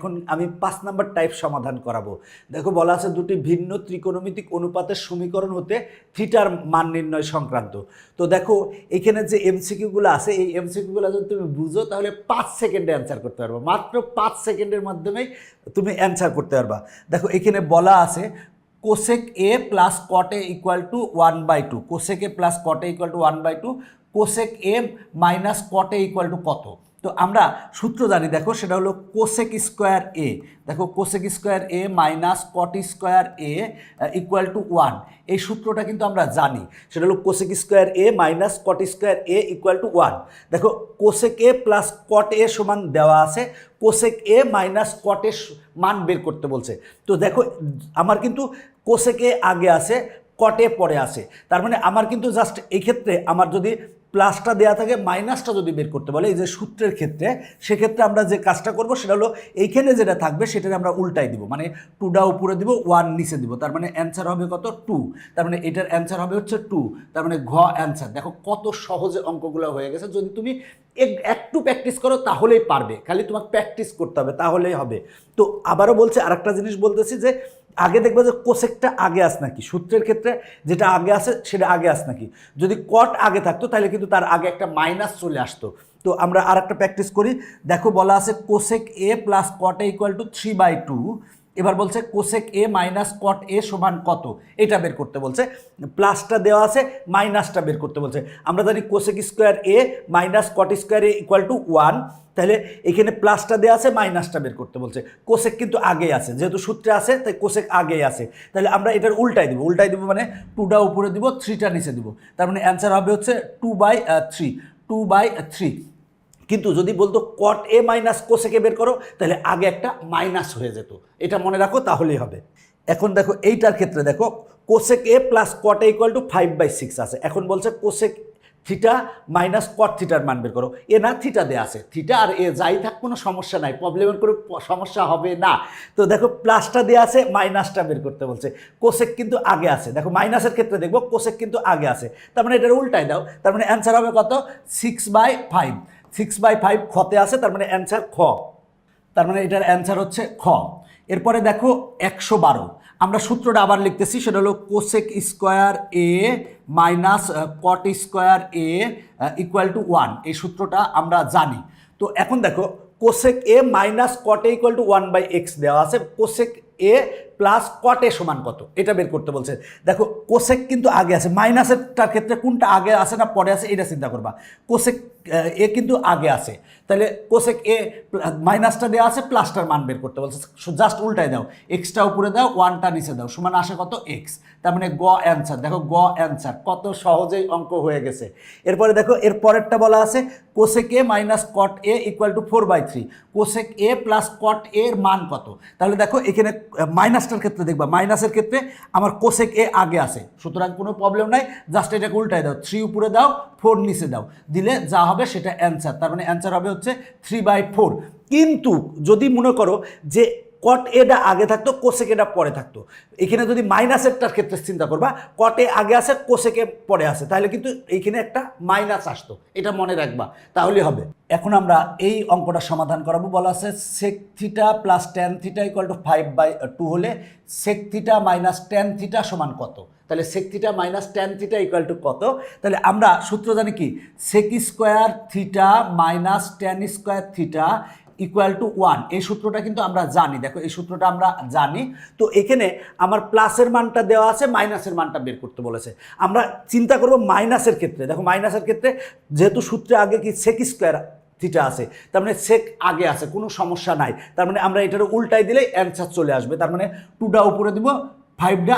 এখন আমি 5 number type সমাধান করাবো। দেখো বলা আছে দুটি ভিন্ন ত্রিকোণমিতিক অনুপাতের সমীকরণ হতে থিটার মান নির্ণয় সংক্রান্ত। তো দেখো এখানে যে এমসিকিউগুলো আছে এই এমসিকিউগুলো যদি তুমি বুঝো তাহলে 5 সেকেন্ডে অ্যান্সার করতে পারবা, মাত্র 5 সেকেন্ডের মাধ্যমেই তুমি অ্যান্সার করতে পারবা। দেখো এখানে বলা আছে cosec A plus cot A equal to 1/2, cosec A plus cot A equal to 1/2, cosec A minus caught A equal to কত। তো আমরা সূত্র জানি, দেখো সেটা হলো কোসেক স্কোয়ার এ, দেখো cosec square A minus cot square A equal to 1। এই সূত্রটা কিন্তু আমরা জানি, সেটা হলো cosec square A minus cot square A equal to 1। দেখো কোসেক এ প্লাস কট এ সমান দেওয়া আছে, কোসেক এ মাইনাস কট এর মান বের করতে বলছে। তো দেখো আমার কিন্তু কোসেক এ আগে আছে, কটে পরে আসে, তার মানে আমার কিন্তু জাস্ট এই ক্ষেত্রে আমার যদি প্লাসটা দেওয়া থাকে মাইনাসটা যদি বের করতে বলে এই যে সূত্রের ক্ষেত্রে, সেক্ষেত্রে আমরা যে কাজটা করব সেটা হলো এইখানে যেটা থাকবে সেটাকে আমরা উল্টাই দিব, মানে 2টা উপরে দিব 1 নিচে দিব, তার মানে অ্যান্সার হবে কত 2, তার মানে এটার অ্যান্সার হবে হচ্ছে 2, তার মানে ঘ অ্যান্সার। দেখো কত সহজে অঙ্কগুলো হয়ে গেছে, যদি তুমি একটু প্র্যাকটিস করো তাহলেই পারবে, খালি তোমাকে প্র্যাকটিস করতে হবে তাহলেই হবে। তো আবারও বলছে আরেকটা জিনিস বলতেছি যে আগে দেখবে যে কোসেকটা আগে আস নাকি, সূত্রের ক্ষেত্রে যেটা আগে আসে সেটা আগে আস নাকি। যদি কট আগে থাকতো তাহলে কিন্তু তার আগে একটা মাইনাস চলে আসতো। তো আমরা আর একটা প্র্যাকটিস করি। দেখো বলা আছে cosec A plus cot A equal to 3/2। এবার বলছে কোসেক এ মাইনাস কট এ সমান কত, এটা বের করতে বলছে। প্লাসটা দেওয়া আছে, মাইনাসটা বের করতে বলছে। আমরা জানি cosec square A minus cot square A equal to 1, তাহলে এখানে প্লাসটা দেওয়া আছে, মাইনাসটা বের করতে বলছে। কোসেক কিন্তু আগে আছে, যেহেতু সূত্রে আছে তাই কোসেক আগেই আছে, তাহলে আমরা এটার উল্টাই দিব, উল্টাই দিব মানে 2টা উপরে দিব 3টা নিচে দিব, তার মানে অ্যান্সার হবে হচ্ছে 2/3, 2/3। কিন্তু যদি বলতো কট এ মাইনাস কোসেকে বের করো তাহলে আগে একটা মাইনাস হয়ে যেত, এটা মনে রাখো তাহলেই হবে। এখন দেখো এইটার ক্ষেত্রে দেখো cosec A plus cot A equal to 5/6 আছে। এখন বলছে কোসেক থিটা মাইনাস কট থিটার মান বের করো। এ না থিটা দেয়া আছে, থিটা আর এ যাই থাক কোনো সমস্যা নাই, প্রবলেমের কোনো সমস্যা হবে না। তো দেখো প্লাসটা দেওয়া আছে, মাইনাসটা বের করতে বলছে। কোসেক কিন্তু আগে আছে, দেখো মাইনাসের ক্ষেত্রে দেখবো কোসেক কিন্তু আগে আছে, তার মানে এটার উল্টাই দাও, তার মানে অ্যান্সার হবে কত 6/5, 6/5 খতে আছে, তার মানে অ্যান্সার খ, তার মানে এটার অ্যান্সার হচ্ছে খ। এরপরে দেখো 112, আমরা সূত্রটা আবার লিখতেছি, সেটা হলো cosec square A minus cot square A equal to 1। এই সূত্রটা আমরা জানি। তো এখন দেখো cosec A minus caught A equal to 1/x দেওয়া আছে, কোসেক এ প্লাস কট এ সমান কত এটা বের করতে বলছে। দেখো কোসেক কিন্তু আগে আছে, মাইনাসেরটার ক্ষেত্রে কোনটা আগে আছে না পরে আছে এটা চিন্তা করবা। কোসেক এ কিন্তু আগে আছে, তাহলে কোসেক এ মাইনাসটা দেওয়া আছে, প্লাসটার মান বের করতে বলছে, জাস্ট উল্টাই দাও, এক্সটা উপরে দাও 1টা নিচে দাও, সমান আসে কত এক্স, তার মানে গ অ্যান্সার। দেখো গ অ্যান্সার, কত সহজেই অঙ্ক হয়ে গেছে। এরপরে দেখো এর পরেরটা বলা আছে cosec A minus caught A equal to 4/3, cosec A plus cot এর মান কত। তাহলে দেখো এখানে মাইনাসটার ক্ষেত্রে দেখবা, মাইনাসের ক্ষেত্রে আমার কোসেক এ আগে আছে, সুতরাং কোনো প্রবলেম নাই, জাস্ট এটাকে উল্টাই দাও, 3 উপরে দাও 4 নিচে দাও, দিলে যা হবে সেটা অ্যান্সার, তার মানে অ্যান্সার হবে হচ্ছে 3/4। কিন্তু যদি মনে করো যে কট এটা আগে থাকতো কোসেক এটা পরে থাকতো, এখানে যদি মাইনাসেরটার ক্ষেত্রে চিন্তা করবা, কট এ আগে আছে কোসেকে পরে আছে, তাহলে কিন্তু এইখানে একটা মাইনাস আসতো, এটা মনে রাখবা তাহলে হবে। এখন আমরা এই অঙ্কটা সমাধান করাবো। বলা আছে sec theta plus tan theta equal to 5/2 হলে sec theta minus tan theta সমান কত। তাহলে sec theta minus tan theta equal to কত, তাহলে আমরা সূত্র জানি কি, sec square theta minus tan square theta equal to 1। এই সূত্রটা কিন্তু আমরা জানি, দেখো এই সূত্রটা আমরা জানি। তো এখানে আমার প্লাসের মানটা দেওয়া আছে, মাইনাসের মানটা বের করতে বলেছে। আমরা চিন্তা করব মাইনাসের ক্ষেত্রে, দেখো মাইনাসের ক্ষেত্রে যেহেতু সূত্রে আগে কি সেক স্কোয়ার থিটা আছে, তার মানে সেক আগে আছে, কোনো সমস্যা নাই, তার মানে আমরা এটার উল্টাই দিলেই অ্যান্সার চলে আসবে, তার মানে 2টা উপরে দিব 5টা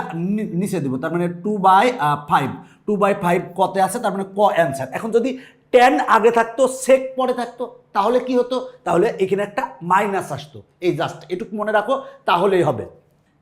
নিচে দিব, তার মানে 2/5, 2/5 কতে আছে, তার মানে ক অ্যান্সার। এখন যদি ট্যান আগে থাকতো সেক পরে থাকতো তাহলে কি হতো, তাহলে এখানে একটা মাইনাস আসতো, এই জাস্ট এটুকু মনে রাখো তাহলেই হবে।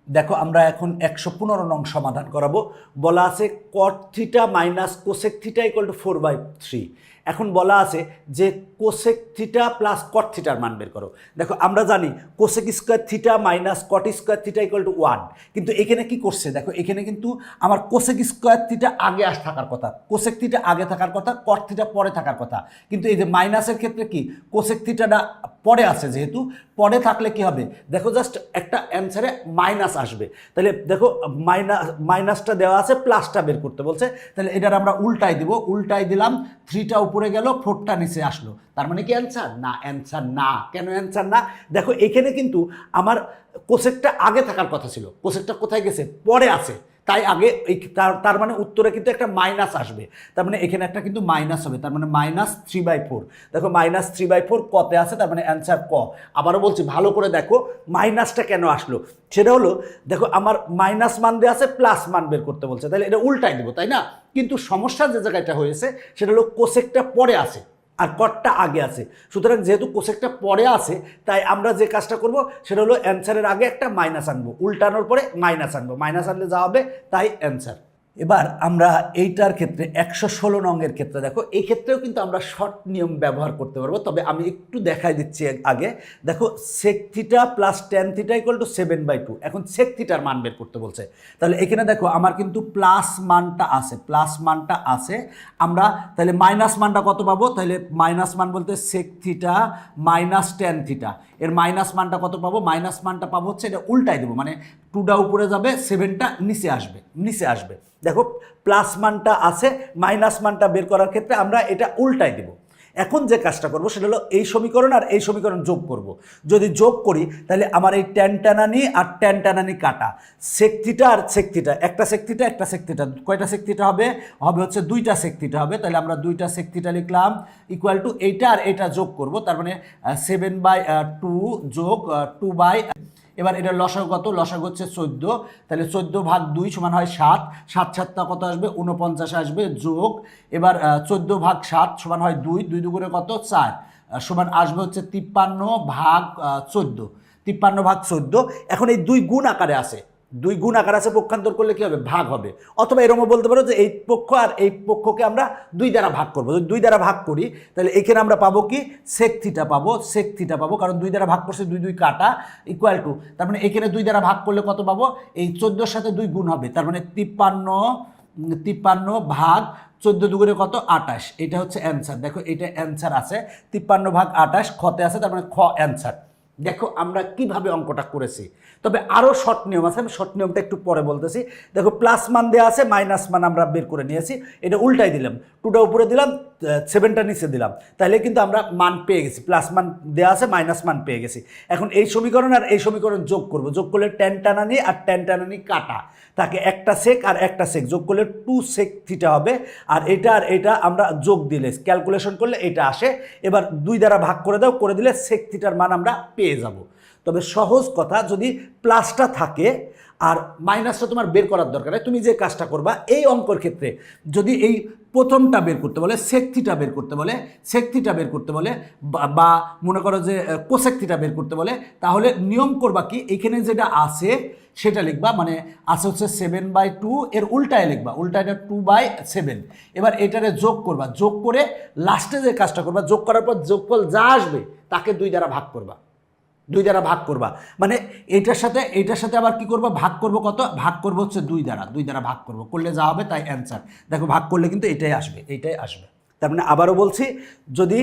দেখো আমরা এখন 115 নং সমাধান করাবো। বলা আছে কট theta minus cosec theta equal two 4/3। এখন বলা আছে যে কোসেক থিটা প্লাস কট থিটার মান বের করো। দেখো আমরা জানি cosec square theta minus cot square theta equal to 1, কিন্তু এখানে কি করছে দেখো, এখানে কিন্তু আমার কোসেক স্কোয়ার থিটা আগে থাকার কথা, কোসেক থিটা আগে থাকার কথা, কট থিটা পরে থাকার কথা, কিন্তু এই যে মাইনাসের ক্ষেত্রে কি কোসেক থিটাটা পরে আছে, যেহেতু পরে থাকলে কি হবে দেখো, জাস্ট একটা অ্যান্সারে মাইনাস আসবে। তাহলে দেখো মাইনাসটা দেওয়া আছে, প্লাসটা বের করতে বলছে, তাহলে এটার আমরা উল্টাই দিব, উল্টাই দিলাম, 3টা উপরে গেল, 4টা নিচে আসলো, তার মানে কি অ্যান্সার না? অ্যান্সার না। কেন অ্যান্সার না? দেখো এখানে কিন্তু আমার কোসেকটা আগে থাকার কথা ছিল, কোসেকটা কোথায় গেছে? পরে আছে, তাই আগে তার মানে উত্তরে কিন্তু একটা মাইনাস আসবে, তার মানে এখানে একটা কিন্তু মাইনাস হবে, তার মানে -3/4। দেখো -3/4 কতে আছে, তার মানে অ্যান্সার ক। আবারও বলছি ভালো করে দেখো মাইনাসটা কেন আসলো, সেটা হলো দেখো আমার মাইনাস মান দেওয়া আছে, প্লাস মান বের করতে বলছে, তাহলে এটা উল্টাই দেবো, তাই না? কিন্তু সমস্যা যে জায়গাটা হয়েছে সেটা হলো কোসেকটা পরে আছে আর কটটা আগে আছে, সুতরাং যেহেতু কোসেকটা পরে আছে তাই আমরা যে কাজটা করব সেটা হলো অ্যান্সারের আগে একটা মাইনাস আনবো, উল্টানোর পরে মাইনাস আনবো, মাইনাস আনলে যা হবে তাই অ্যান্সার। এবার আমরা এইটার ক্ষেত্রে 116 নংয়ের ক্ষেত্রে দেখো, এই ক্ষেত্রেও কিন্তু আমরা শর্ট নিয়ম ব্যবহার করতে পারবো, তবে আমি একটু দেখাই দিচ্ছি আগে। দেখো sec theta plus tan theta equal to 7/2, এখন সেক থিটার মান বের করতে বলছে, তাহলে এখানে দেখো আমার কিন্তু প্লাস মানটা আছে, প্লাস মানটা আছে, আমরা তাহলে মাইনাস মানটা কত পাবো? তাহলে মাইনাস মান বলতে sec theta minus tan theta, এর মাইনাস মানটা কত পাবো? মাইনাস মানটা পাবো হচ্ছে, এটা উল্টাই দেবো, মানে 2টা উপরে যাবে, 7টা নিচে আসবে, নিচে আসবে। দেখো প্লাস মানটা আছে, মাইনাস মানটা বের করার ক্ষেত্রে আমরা এটা উল্টাই দেব। এখন যে কাজটা করব সেটা হলো এই সমীকরণ আর এই সমীকরণ যোগ করব। যদি যোগ করি তাহলে আমার এই ট্যান টানানি আর ট্যান টানানি কাটা, সেক থিটা আর সেক থিটা, একটা সেক থিটা একটা সেক থিটা, কয়টা সেক থিটা হবে? হবে হচ্ছে 2টা সেক থিটা হবে, তাহলে আমরা 2টা সেক থিটা লিখলাম ইকুয়াল টু এইটা আর এটা যোগ করব, তার মানে 7/2 যোগ 2/, এবার এটা লসাগু কত? লসাগু হচ্ছে 14, তাহলে 14/2 সমান হয় 7, 7 7টা কত আসবে? 49 আসবে, যোগ এবার 14/7 সমান হয় 2, 2 দুগুণে কত? 4, সমান আসবে হচ্ছে 53/14, 53/14। এখন এই 2 গুণ আকারে আছে, 2 গুণ আকার আছে, পক্ষান্তর করলে কি হবে? ভাগ হবে, অথবা এরকম বলতে পারো যে এই পক্ষ আর এই পক্ষকে আমরা 2 দ্বারা ভাগ করবো, যদি 2 দ্বারা ভাগ করি তাহলে এখানে আমরা পাবো কি? সেক থিটা পাবো, সেক থিটা পাবো, কারণ 2 দ্বারা ভাগ করছে 2 2 কাটা ইকুয়াল টু, তার মানে এখানে 2 দ্বারা ভাগ করলে কত পাবো? এই 14-র সাথে 2 গুণ হবে, তার মানে 53/14 দুগুণে কত? 28, এটা হচ্ছে অ্যান্সার। দেখো এটা অ্যান্সার আছে, 53/28 খতে আছে, তার মানে খ অ্যান্সার। দেখো আমরা কিভাবে অঙ্কটা করেছি, তবে আরও শর্ট নিয়ম আছে, আমি শর্ট নিয়মটা একটু পরে বলতেছি। দেখো প্লাস মান দেওয়া আছে, মাইনাস মান আমরা বের করে নিয়েছি, এটা উল্টাই দিলাম, 2টা উপরে দিলাম, 7টা নিচে দিলাম, তাহলে কিন্তু আমরা মান পেয়ে গেছি, প্লাস মান দেওয়া আছে, মাইনাস মান পেয়ে গেছি। এখন এই সমীকরণ আর এই সমীকরণ যোগ করব, যোগ করলে ট্যান টানানি আর ট্যান টানানি কাটা, তাকে একটা সেক আর একটা সেক যোগ করলে 2 সেক থিটা হবে, আর এটা আর এটা আমরা যোগ দিলে ক্যালকুলেশন করলে এটা আসে, এবার 2 দ্বারা ভাগ করে দাও, করে দিলে সেক থিটার মান আমরা পেয়ে যাব। তবে সহজ কথা, যদি প্লাসটা থাকে আর মাইনাসটা তোমার বের করার দরকার নেই, তুমি যে কাজটা করবা এই অঙ্কর ক্ষেত্রে, যদি এই প্রথমটা বের করতে বলে, সেক থিটা বের করতে বলে, সেক থিটা বের করতে বলে, বা মনে করো যে কোসেক থিটা বের করতে বলে, তাহলে নিয়ম করবা কি? এখানে যেটা আছে সেটা লিখবা, মানে আছে হচ্ছে 7/2, এর উল্টায় লিখবা, উল্টায়টা 2/7, এবার এটারে যোগ করবা, যোগ করে লাস্টে যে কাজটা করবা, যোগ করার পর যোগফল যা আসবে তাকে 2 দ্বারা ভাগ করবা, 2 দ্বারা ভাগ করবা, মানে এইটার সাথে আবার কি করবা? ভাগ করব কত? ভাগ করব হচ্ছে 2 দ্বারা, 2 দ্বারা ভাগ করব, করলে যা হবে তাই অ্যান্সার। দেখো ভাগ করলে কিন্তু এটাই আসবে, এইটাই আসবে। তার মানে আবারও বলছি, যদি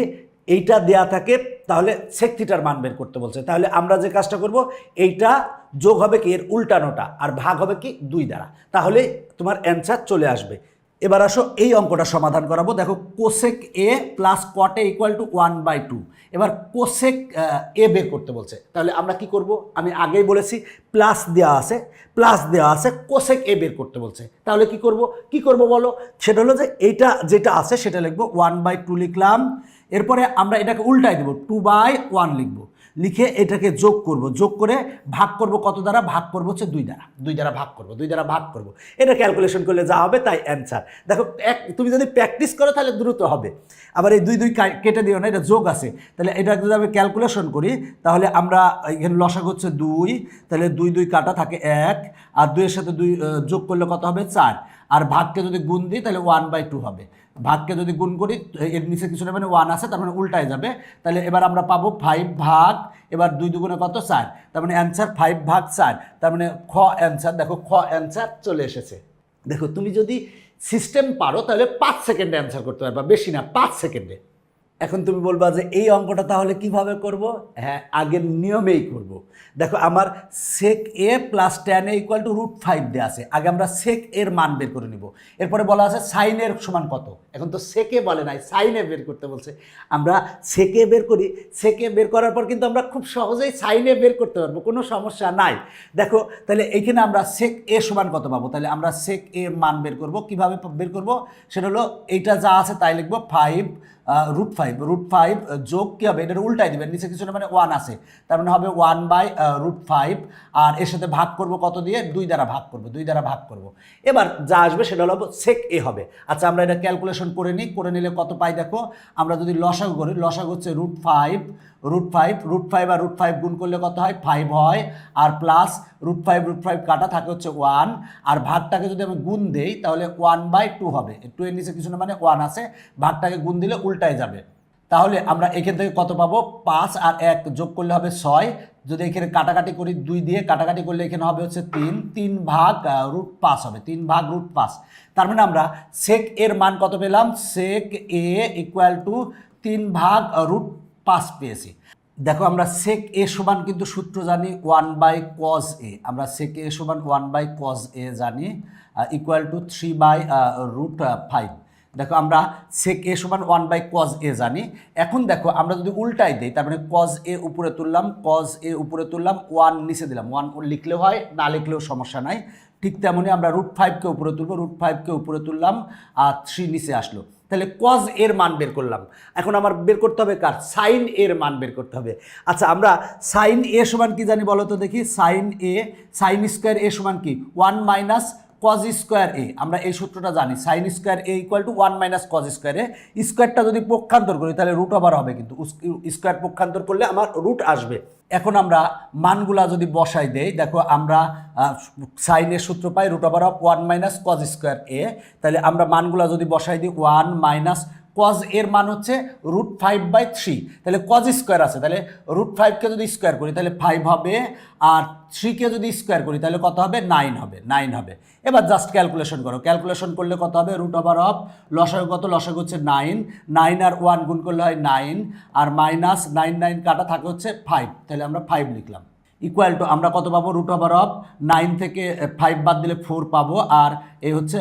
এইটা দেয়া থাকে তাহলে সেক থিটার মান বের করতে বলছে, তাহলে আমরা যে কাজটা করব, এইটা যোগ হবে কি? এর উল্টানোটা, আর ভাগ হবে কি? 2 দ্বারা, তাহলে তোমার অ্যান্সার চলে আসবে। এবার আসো এই অঙ্কটা সমাধান করাবো। দেখো cosec A plus cot A equal to 1/2, এবার কোসেক এ বের করতে বলছে, তাহলে আমরা কি করব? আমি আগেই বলেছি প্লাস দেওয়া আছে, প্লাস দেওয়া আছে, কোসেক এ বের করতে বলছে, তাহলে কি করব বলো? সেটা হলো যে এইটা যেটা আছে সেটা লিখবো, 1/2 লিখলাম, এরপরে আমরা এটাকে উল্টাই দেবো, 2/1 লিখবো, লিখে এটাকে যোগ করব, যোগ করে ভাগ করব কত দ্বারা? ভাগ করব হচ্ছে 2 দ্বারা, 2 দ্বারা ভাগ করব, 2 দ্বারা ভাগ করব, এটা ক্যালকুলেশন করলে যা হবে তাই অ্যান্সার। দেখো তুমি যদি প্র্যাকটিস করো তাহলে দ্রুত হবে, আবার এই 2 2 কেটে দিও না, এটা যোগ আছে, তাহলে এটা যদি আমি ক্যালকুলেশন করি তাহলে আমরা এখানে লসাগু হচ্ছে 2, তাহলে 2 2 কাটা থাকে 1, আর 2 এর সাথে 2 যোগ করলে কত হবে? 4, আর ভাগকে যদি গুণ দিই তাহলে 1/2 হবে। ভাগকে যদি গুণ করি এর নিচে কিছু না মানে 1 আছে, তার মানে উল্টায় যাবে। তাহলে এবার আমরা পাবো 5 ভাগ, এবার 2 দুগুণে কত 4, তার মানে অ্যান্সার 5 ভাগ 4, তার মানে খ অ্যান্সার। দেখো খ অ্যান্সার চলে এসেছে। দেখো তুমি যদি সিস্টেম পারো তাহলে 5 সেকেন্ডে অ্যান্সার করতে পারবা, বেশি না 5 সেকেন্ডে। এখন তুমি বলবা যে এই অঙ্কটা তাহলে কিভাবে করব? হ্যাঁ, আগের নিয়মেই করব। দেখো আমার sec a plus tan a equal to √5 দেওয়া আছে। আগে আমরা sec এর মান বের করে নিব। এরপরে বলা আছে sin এর সমান কত। এখন তো sec a বলে নাই, sin a বের করতে বলছে। আমরা sec a বের করি। sec a বের করার পর কিন্তু আমরা খুব সহজেই sin a বের করতে পারবো, কোনো সমস্যা নাই। দেখো তাহলে এইখানে আমরা sec a সমান কত পাবো। তাহলে আমরা sec a এর মান বের করব। কিভাবে বের করব? সেটা হলো এইটা যা আছে তাই লিখবো, 5 √5 যোগ কী হবে, এটা উল্টাই দেবেন, নিচে কিছু না মানে 1 আছে, তার মানে হবে 1/√5, আর এর সাথে ভাগ করব কত দিয়ে, 2 দ্বারা ভাগ করব, 2 দ্বারা ভাগ করব। এবার যা আসবে সেটা হলো sec a হবে। আচ্ছা আমরা এটা ক্যালকুলেশন করে নিই, করে নিলে কত পাই দেখো। আমরা যদি লসাগু করি, লসাগু হচ্ছে √5 আর √5 গুণ করলে কত হয়, 5 হয়, আর প্লাস √5 কাটা থাকে হচ্ছে 1, আর ভাগটাকে যদি আমি গুণ দেই তাহলে 1/2 হবে। 2 এর নিচে কিছু না মানে 1 আছে, ভাগটাকে গুণ দিলে উল্টায় যাবে। তাহলে আমরা এখান থেকে কত পাবো, 5 আর 1 যোগ করলে হবে 6। যদি এখানে কাটাকাটি করি, 2 দিয়ে কাটাকাটি করলে এখানে হবে হচ্ছে 3 ভাগ √5 হবে, 3 ভাগ √5। তার মানে আমরা sec এর মান কত পেলাম, sec a ইকুয়াল টু 3 ভাগ √5 পেয়েছি। দেখো আমরা sec a সমান কিন্তু সূত্র জানি 1/cos a। আমরা sec a সমান 1/cos a জানি, ইকুয়াল টু 3/√5। দেখো আমরা sec a সমান 1/cos a জানি। এখন দেখো আমরা যদি উল্টাই দিই, তার মানে cos a উপরে তুললাম, cos a উপরে তুললাম, 1 নিচে দিলাম, 1 লিখলেও হয়, না লিখলেও সমস্যা নাই। ঠিক তেমনি আমরা √5কে উপরে তুলবো, √5কে উপরে তুললাম, আর 3 নিচে আসলো। তাহলে cos এর মান বের করলাম। এখন আমার বের করতে হবে কার, sin এর মান বের করতে হবে। আচ্ছা আমরা sin a সমান কি জানি বলো তো দেখি। sin স্কোয়ার a সমান কি, 1 মাইনাস cos স্কোয়ার a। আমরা এই সূত্রটা জানি, sin square a equal to 1 minus cos square a। স্কোয়ারটা যদি পক্ষান্তর করি তাহলে √ওভার হবে, কিন্তু স্কোয়ার পক্ষান্তর করলে আমার √ আসবে। এখন আমরা মানগুলা যদি বসাই দেই, দেখো আমরা সাইনের সূত্র পাই √1 মাইনাস cos স্কোয়ার a। তাহলে আমরা মানগুলা যদি বসাই দিই, 1 মাইনাস cos এর মান হচ্ছে √5/3। তাহলে cos স্কোয়ার আছে, তাহলে √5কে যদি স্কোয়ার করি তাহলে 5 হবে, আর 3কে যদি স্কোয়ার করি তাহলে কত হবে, 9 হবে, 9 হবে। এবার জাস্ট ক্যালকুলেশন করো, ক্যালকুলেশন করলে কত হবে, √ লসাগু কত, লসাগু হচ্ছে 9 আর 1 গুণ করলে হয় 9, আর মাইনাস 9 কাটা থাকে হচ্ছে 5, তাহলে আমরা 5 লিখলাম। ইকুয়াল টু আমরা কত পাবো, √9 থেকে 5 বাদ দিলে 4 পাবো, আর এই হচ্ছে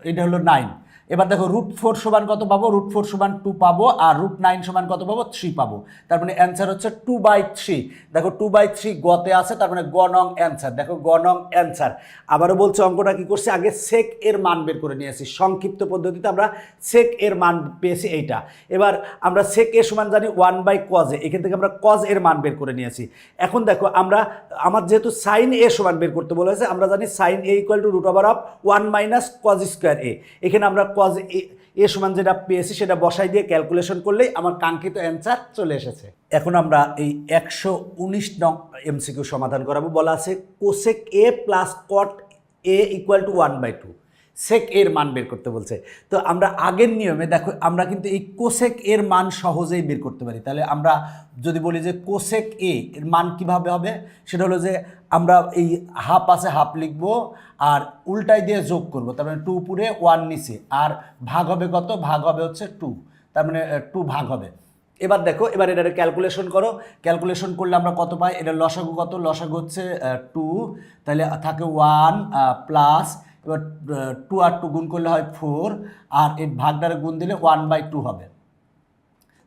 এটা হলো 9। এবার দেখো √4 সমান কত পাবো, √4 সমান 2 পাবো, আর √9 সমান কত পাবো, 3 পাবো। তার মানে অ্যান্সার হচ্ছে 2/3। দেখো 2/3 গতে আছে, তার মানে গ নং অ্যান্সার। দেখো গ নং অ্যান্সার। আবারও বলছে অঙ্কটা কি করছে, আগে sec এর মান বের করে নিয়েছি, সংক্ষিপ্ত পদ্ধতিতে আমরা sec এর মান পেয়েছি এইটা। এবার আমরা sec এর সমান জানি 1/cos a, এখান থেকে আমরা cos এর মান বের করে নিয়েছি। এখন দেখো আমার যেহেতু sin a সমান বের করতে বলেছে, আমরা জানি sin a equal to √1 minus cos square a। এখানে আমরা cos a সমান যেটা পেয়েছি সেটা বসাই দিয়ে ক্যালকুলেশন করলেই আমার কাঙ্ক্ষিত অ্যান্সার চলে এসেছে। এখন আমরা এই 119 নং এমসিকিউ সমাধান করাবো। বলা আছে cosec a plus cot a equal to 1/2। সেক এর মান বের করতে বলছে। তো আমরা আগের নিয়মে দেখো আমরা কিন্তু এই কোসেক এর মান সহজেই বের করতে পারি। তাহলে আমরা যদি বলি যে কোসেক এ এর মান কিভাবে হবে, সেটা হলো যে আমরা এই হাফ আছে হাফ লিখবো, আর উল্টাই দিয়ে যোগ করব, তার মানে 2 উপরে 1 নিচে, আর ভাগ হবে কত, ভাগ হবে হচ্ছে 2, তার মানে 2 ভাগ হবে। এবার দেখো এবার এটা ক্যালকুলেশন করো, ক্যালকুলেশন করলে আমরা কত পাই, এটা লসাগু কত, লসাগু হচ্ছে 2, তাহলে থাকে 1 প্লাস, এবার 2 আর 2 গুণ করলে হয় 4, আর এই ভাগটারে গুণ দিলে 1/2 হবে।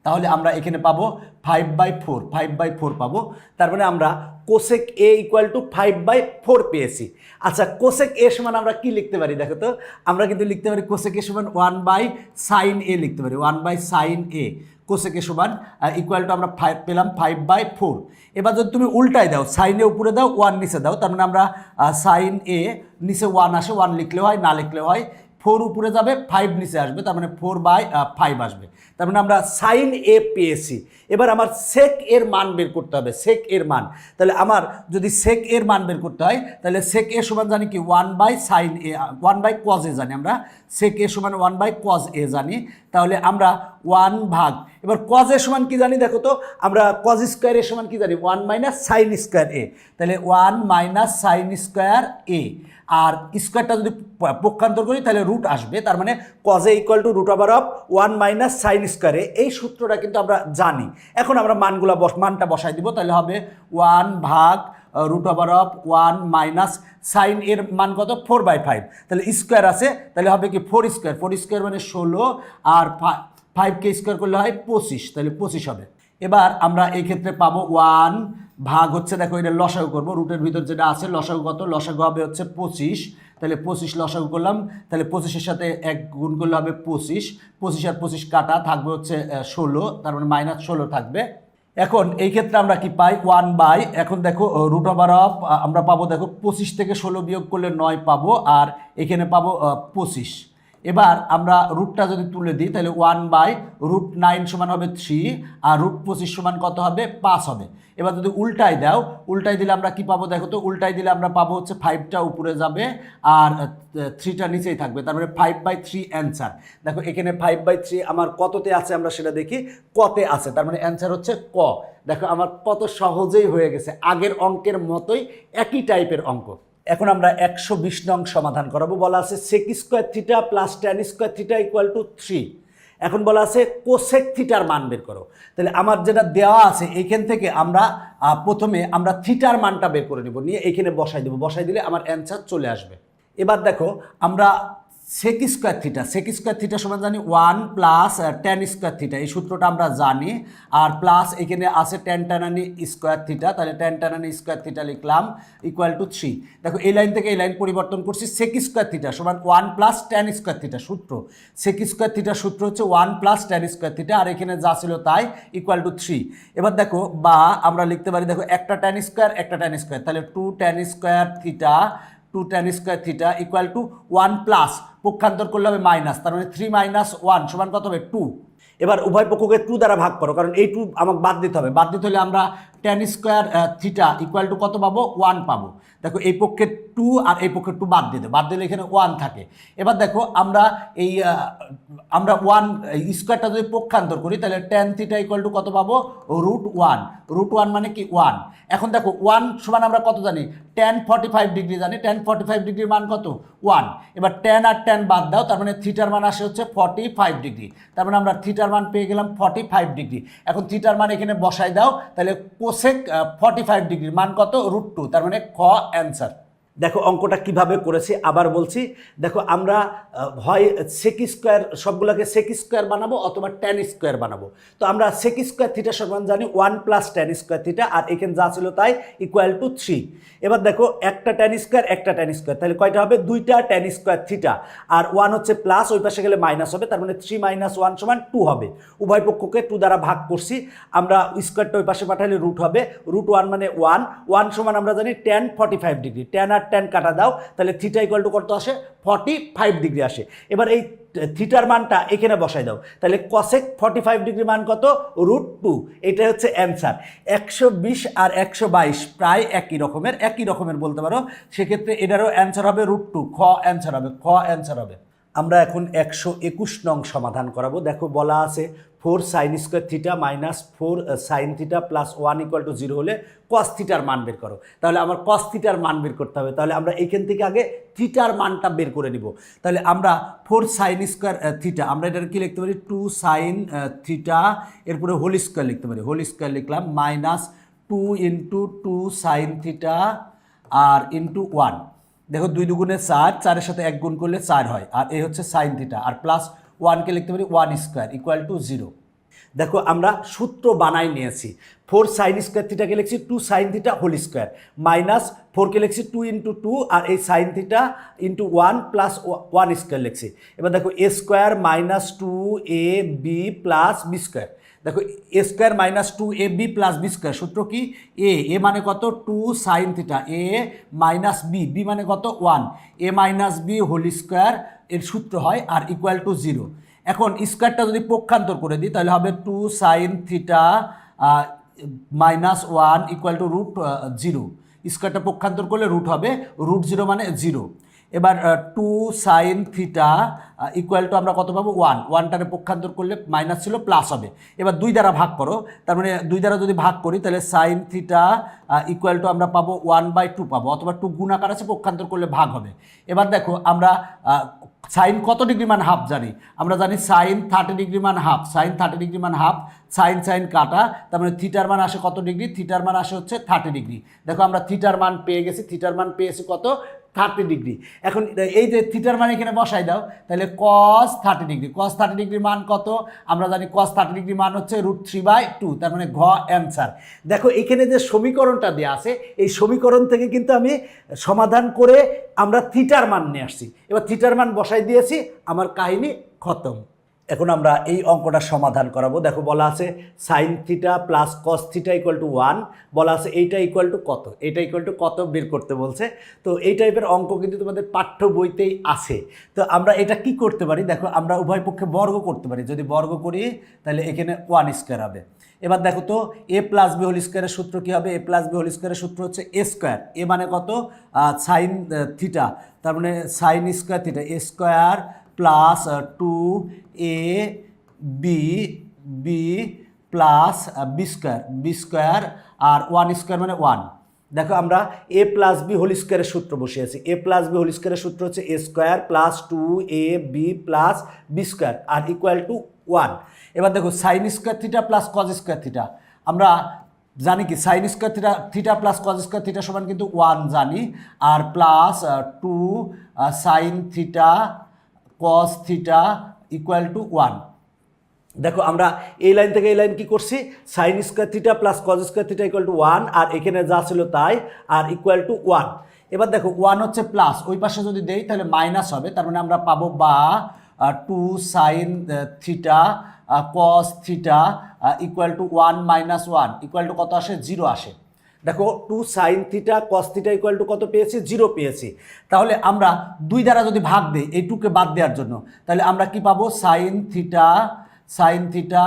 তাহলে আমরা এখানে পাবো 5/4 পাবো। তার মানে আমরা কোসেক এ ইকুয়াল টু 5/4 পেয়েছি। আচ্ছা কোসেক এ সমান আমরা কি লিখতে পারি দেখো তো, আমরা কিন্তু লিখতে পারি কোসেক এ সমান 1/sin a লিখতে পারি, 1/sin a। কোসেক এ সমান ইকুয়াল টু আমরা 5 পেলাম 5/4। এবার যদি তুমি উল্টাই দাও, সাইন এ উপরে দাও 1 নিচে দাও, তার মানে আমরা সাইন এ নিচে 1 আসে, 1 লিখলেও হয়, না লিখলেও হয়, 4 উপরে যাবে 5 নিচে আসবে, তার মানে 4/5 আসবে। তার মানে আমরা সাইন এ পেয়েছি। এবার আমার সেক এর মান বের করতে হবে, সেক এর মান। তাহলে আমার যদি সেক এর মান বের করতে হয় তাহলে সেক এ সমান জানি কি 1/sin a, 1/cos a জানি আমরা, সেক এ সমান 1/cos a জানি। তাহলে আমরা 1 ভাগ, এবার cos a সমান কি জানি দেখো তো, আমরা cos স্কয়ার a সমান কি জানি 1 - sin স্কয়ার a। তাহলে 1 - sin স্কয়ার a, আর স্কোয়ারটা যদি পক্ষান্তর করি তাহলে রুট আসবে, তার মানে cos a = √1 - sin square a। এই সূত্রটা কিন্তু আমরা জানি। এখন আমরা মানটা বসাই দিব, তাহলে হবে 1 ভাগ √1 - sin এর মান কত 4/5, তাহলে স্কোয়ার আছে, তাহলে হবে কি 4 স্কোয়ার, 4 স্কোয়ার মানে 16, আর 5কে স্কোয়ার করলে হয় 25, তাহলে 25 হবে। এবার আমরা এই ক্ষেত্রে পাবো 1 ভাগ হচ্ছে, দেখো এটা লসাগু করবো, রুটের ভিতর যেটা আছে লসাগু কত, লসাগু হবে হচ্ছে 25, তাহলে 25 লসাগু করলাম, তাহলে 25-এর সাথে 1 গুণ করলে হবে 25, 25 আর 25 কাটা থাকবে হচ্ছে 16, তার মানে -16 থাকবে। এখন এই ক্ষেত্রে আমরা কি পাই 1/, এখন দেখো √, আমরা পাবো দেখো 25 থেকে 16 বিয়োগ করলে 9 পাবো, আর এখানে পাবো 25। এবার আমরা রুটটা যদি তুলে দিই তাহলে 1/√9 সমান হবে 3, আর √25 সমান কত হবে 5 হবে। এবার যদি উল্টাই দাও, উল্টাই দিলে আমরা কি পাবো দেখো তো, উল্টাই দিলে আমরা পাবো হচ্ছে 5টা উপরে যাবে আর 3টা নিচেই থাকবে, তার মানে 5/3 অ্যান্সার। দেখো এখানে 5/3 আমার কততে আছে আমরা সেটা দেখি, কতে আছে, তার মানে অ্যান্সার হচ্ছে ক। দেখো আমার কত সহজেই হয়ে গেছে, আগের অঙ্কের মতোই একই টাইপের অঙ্ক। এখন আমরা 120 নং সমাধান করাবো। বলা আছে sec square theta plus tan square theta = 3। এখন বলা আছে কোসেক থিটার মান বের করো। তাহলে আমার যেটা দেওয়া আছে এইখান থেকে আমরা প্রথমে আমরা থিটার মানটা বের করে নেব, নিয়ে এইখানে বসাই দেবো, বসাই দিলে আমার অ্যান্সার চলে আসবে। এবার দেখো আমরা সেক স্কয়ার থিটা সমান জানি 1 + tan স্কয়ার থিটা, এই সূত্রটা আমরা জানি, আর প্লাস এখানে আছে tan স্কয়ার থিটা, তাহলে tan স্কয়ার থিটা লিখলাম = 3। দেখো এই লাইন থেকে এই লাইন পরিবর্তন করছি, সেক স্কয়ার থিটা সমান 1 + tan স্কয়ার থিটা সূত্র, সেক স্কয়ার থিটার সূত্র হচ্ছে 1 + tan স্কয়ার থিটা, আর এখানে যা ছিল তাই = 3। এবার দেখো বা আমরা লিখতে পারি, দেখো একটা tan স্কয়ার একটা tan স্কয়ার, তাহলে 2 tan square theta, 2 tan square theta = 1+, পক্ষান্তর করলে হবে মাইনাস, তার মানে 3 - 1 সমান কত হবে 2। এবার উভয় পক্ষকে 2 দ্বারা ভাগ করো, কারণ এই 2 আমাকে বাদ দিতে হবে, বাদ দিতে হলে আমরা tan স্কয়ার থিটা = কত পাবো 1 পাবো। দেখো এই পক্ষে 2 আর এই পক্ষে 2 বাদ দিতে, বাদ দিলে এখানে 1 থাকে। এবার দেখো আমরা এই আমরা 1 স্কয়ারটা যদি পক্ষান্তর করি তাহলে tan থিটা = কত পাবো √1, √1 মানে কি 1। এখন দেখো 1 সমান আমরা কত জানি, tan 45 ডিগ্রি জানি, tan 45 ডিগ্রির মান কত 1। এবার tan আর tan বাদ দাও, তার মানে থিটার মান আসে হচ্ছে 45 ডিগ্রি, তার মানে আমরা থিটার মান পেয়ে গেলাম 45 ডিগ্রি। এখন থিটার মান এখানে বসাই দাও, তাহলে কোসেক 45 ডিগ্রির মান কত √2, তার মানে খ অ্যান্সার। দেখো অঙ্কটা কিভাবে করেছি আবার বলছি। দেখো আমরা হয় সেক স্কয়ার, সবগুলোকে সেক স্কয়ার বানাবো অথবা tan স্কয়ার বানাবো। তো আমরা সেক স্কয়ার থিটা সমান জানি 1 + tan স্কয়ার থিটা, আর এখানে যা ছিল তাই = 3। এবার দেখো একটা tan স্কয়ার একটা tan স্কয়ার, তাহলে কয়টা হবে 2টা tan স্কয়ার থিটা, আর 1 হচ্ছে প্লাস, ওই পাশে গেলে মাইনাস হবে, তার মানে 3 - 1 সমান 2 হবে। উভয় পক্ষকে 2 দ্বারা ভাগ করছি, আমরা স্কয়ারটা ওই পাশে পাঠালে রুট হবে, √1 মানে 1 সমান আমরা জানি tan 45 ডিগ্রি, tan আর tan কাটা দাও, তাহলে থিটা = কত আসে 45 ডিগ্রি আসে। এবার এই থিটার মানটা এখানে বসাই দাও, তাহলে কোসেক 45 ডিগ্রি মান কত √2, এটা হচ্ছে অ্যান্সার। 120 আর 122 প্রায় একই রকমের বলতে পারো, সেক্ষেত্রে এটারও অ্যান্সার হবে √2, খ অ্যান্সার হবে। আমরা এখন 121 নং সমাধান করাবো। দেখো বলা আছে 4 sin square theta - 4 sin theta + 1 = 0 হলে cos থিটার মান বের করো। তাহলে আমার cos থিটার মান বের করতে হবে, তাহলে আমরা এইখান থেকে আগে থিটার মানটা বের করে নিব। তাহলে আমরা 4 sin স্কয়ার থিটা, আমরা এটার কি লিখতে পারি 2 sin থিটা, এরপরে হোল স্কয়ার লিখতে পারি, হোল স্কয়ার লিখলাম -2 × 2 sin থিটা আর × 1। দেখো 2 দুগুণে 4, 4-এর সাথে 1 গুণ করলে 4 হয়, আর এই হচ্ছে সাইন থিটা, আর প্লাস 1কে লিখতে পারি 1 স্কয়ার = 0। দেখো আমরা সূত্র বানাই নিয়েছি, 4 sin স্কয়ার থিটাকে লিখছি 2 sin থিটা হোল স্কয়ার, -4কে লিখছি 2 × 2, আর এই সাইন থিটা × 1 + 1 স্কয়ার লিখছি। এবার দেখো a² - 2ab + b²। দেখো a square minus 2ab plus b square, সূত্র কি? এ মানে কত? 2 sine theta, a minus b মানে কত? 1, a minus b whole square এর সূত্র হয়, আর ইকুয়াল টু 0। এখন স্কোয়ারটা যদি পক্ষান্তর করে দিই তাহলে হবে 2 sine theta minus 1 equal to root 0। স্কোয়ারটা পক্ষান্তর করলে রুট হবে, রুট 0 মানে 0। এবার 2 সাইন থিটা ইকুয়াল টু আমরা কত পাবো? 1, 1টারে পক্ষান্তর করলে মাইনাস ছিল প্লাস হবে। এবার 2 দ্বারা ভাগ করো, তার মানে 2 দ্বারা যদি ভাগ করি তাহলে সাইন থিটা ইকুয়াল টু আমরা পাবো 1/2 পাবো, অথবা 2 গুণাকার আছে, পক্ষান্তর করলে ভাগ হবে। এবার দেখো আমরা সাইন কত ডিগ্রি মান হাফ জানি? আমরা জানি সাইন 30 ডিগ্রি মান হাফ, সাইন 30 ডিগ্রি মান হাফ, সাইন সাইন কাটা, তার মানে থিটার মান আসে কত ডিগ্রি? থিটার মান আসে হচ্ছে 30 ডিগ্রি। দেখো আমরা থিটার মান পেয়ে গেছি, থিটার মান পেয়েছি কত? 30 ডিগ্রি। এখন এই যে থিটার মান এখানে বসাই দাও, তাহলে cos 30 ডিগ্রি, cos 30 ডিগ্রির মান কত? আমরা জানি cos 30 ডিগ্রি মান হচ্ছে √3/2, তার মানে ঘ অ্যান্সার। দেখো এখানে যে সমীকরণটা দেওয়া আছে, এই সমীকরণ থেকে কিন্তু আমি সমাধান করে আমরা থিটার মান নিয়ে আসছি। এবার থিটার মান বসাই দিয়েছি, আমার কাহিনী খতম। এখন আমরা এই অঙ্কটা সমাধান করাবো। দেখো বলা আছে sine theta plus cos theta equal to 1, বলা আছে এইটা ইকুয়াল টু কত, এইটা ইকুয়াল টু কত বের করতে বলছে। তো এই টাইপের অঙ্ক কিন্তু তোমাদের পাঠ্য বইতেই আছে। তো আমরা এটা কি করতে পারি? দেখো আমরা উভয় পক্ষে বর্গ করতে পারি, যদি বর্গ করি তাহলে এখানে 1 স্কোয়ার হবে। এবার দেখো তো এ প্লাস বি হোল স্কোয়ারের সূত্র কী হবে? এ প্লাস বি হোল স্কোয়ারের সূত্র হচ্ছে এ স্কোয়ার, এ মানে কত? সাইন থিটা, তার মানে sine square theta, a square plus 2ab plus b square আর 1 স্কোয়ার মানে 1। দেখো আমরা এ প্লাস বি হোল স্কোয়ারের সূত্র বসিয়েছি। এ প্লাস বি হোল স্কোয়ারের সূত্র হচ্ছে a square plus 2ab plus b square আর ইকুয়াল টু 1। এবার দেখো sine square theta plus cos square theta, আমরা জানি কি sine square theta plus cos square theta সমান কিন্তু 1 জানি, আর plus 2 sine theta cos theta equal to 1। দেখো আমরা এই লাইন থেকে এই লাইন কি করছি? Sign square theta plus cos square theta equal to 1, আর এখানে যা ছিল তাই, আর ইকুয়াল টু 1। এবার দেখো 1 হচ্ছে প্লাস, ওই পাশে যদি দেই তাহলে মাইনাস হবে, তার মানে আমরা পাবো বা 2 sine theta cos theta equal to 1 minus 1 equal to কত আসে? 0 আসে। দেখো 2 sine theta cos theta equal to কত পেয়েছি? 0 পেয়েছি। তাহলে আমরা 2 দ্বারা যদি ভাগ দিই এই 2কে বাদ দেওয়ার জন্য, তাহলে আমরা কি পাবো? Sign theta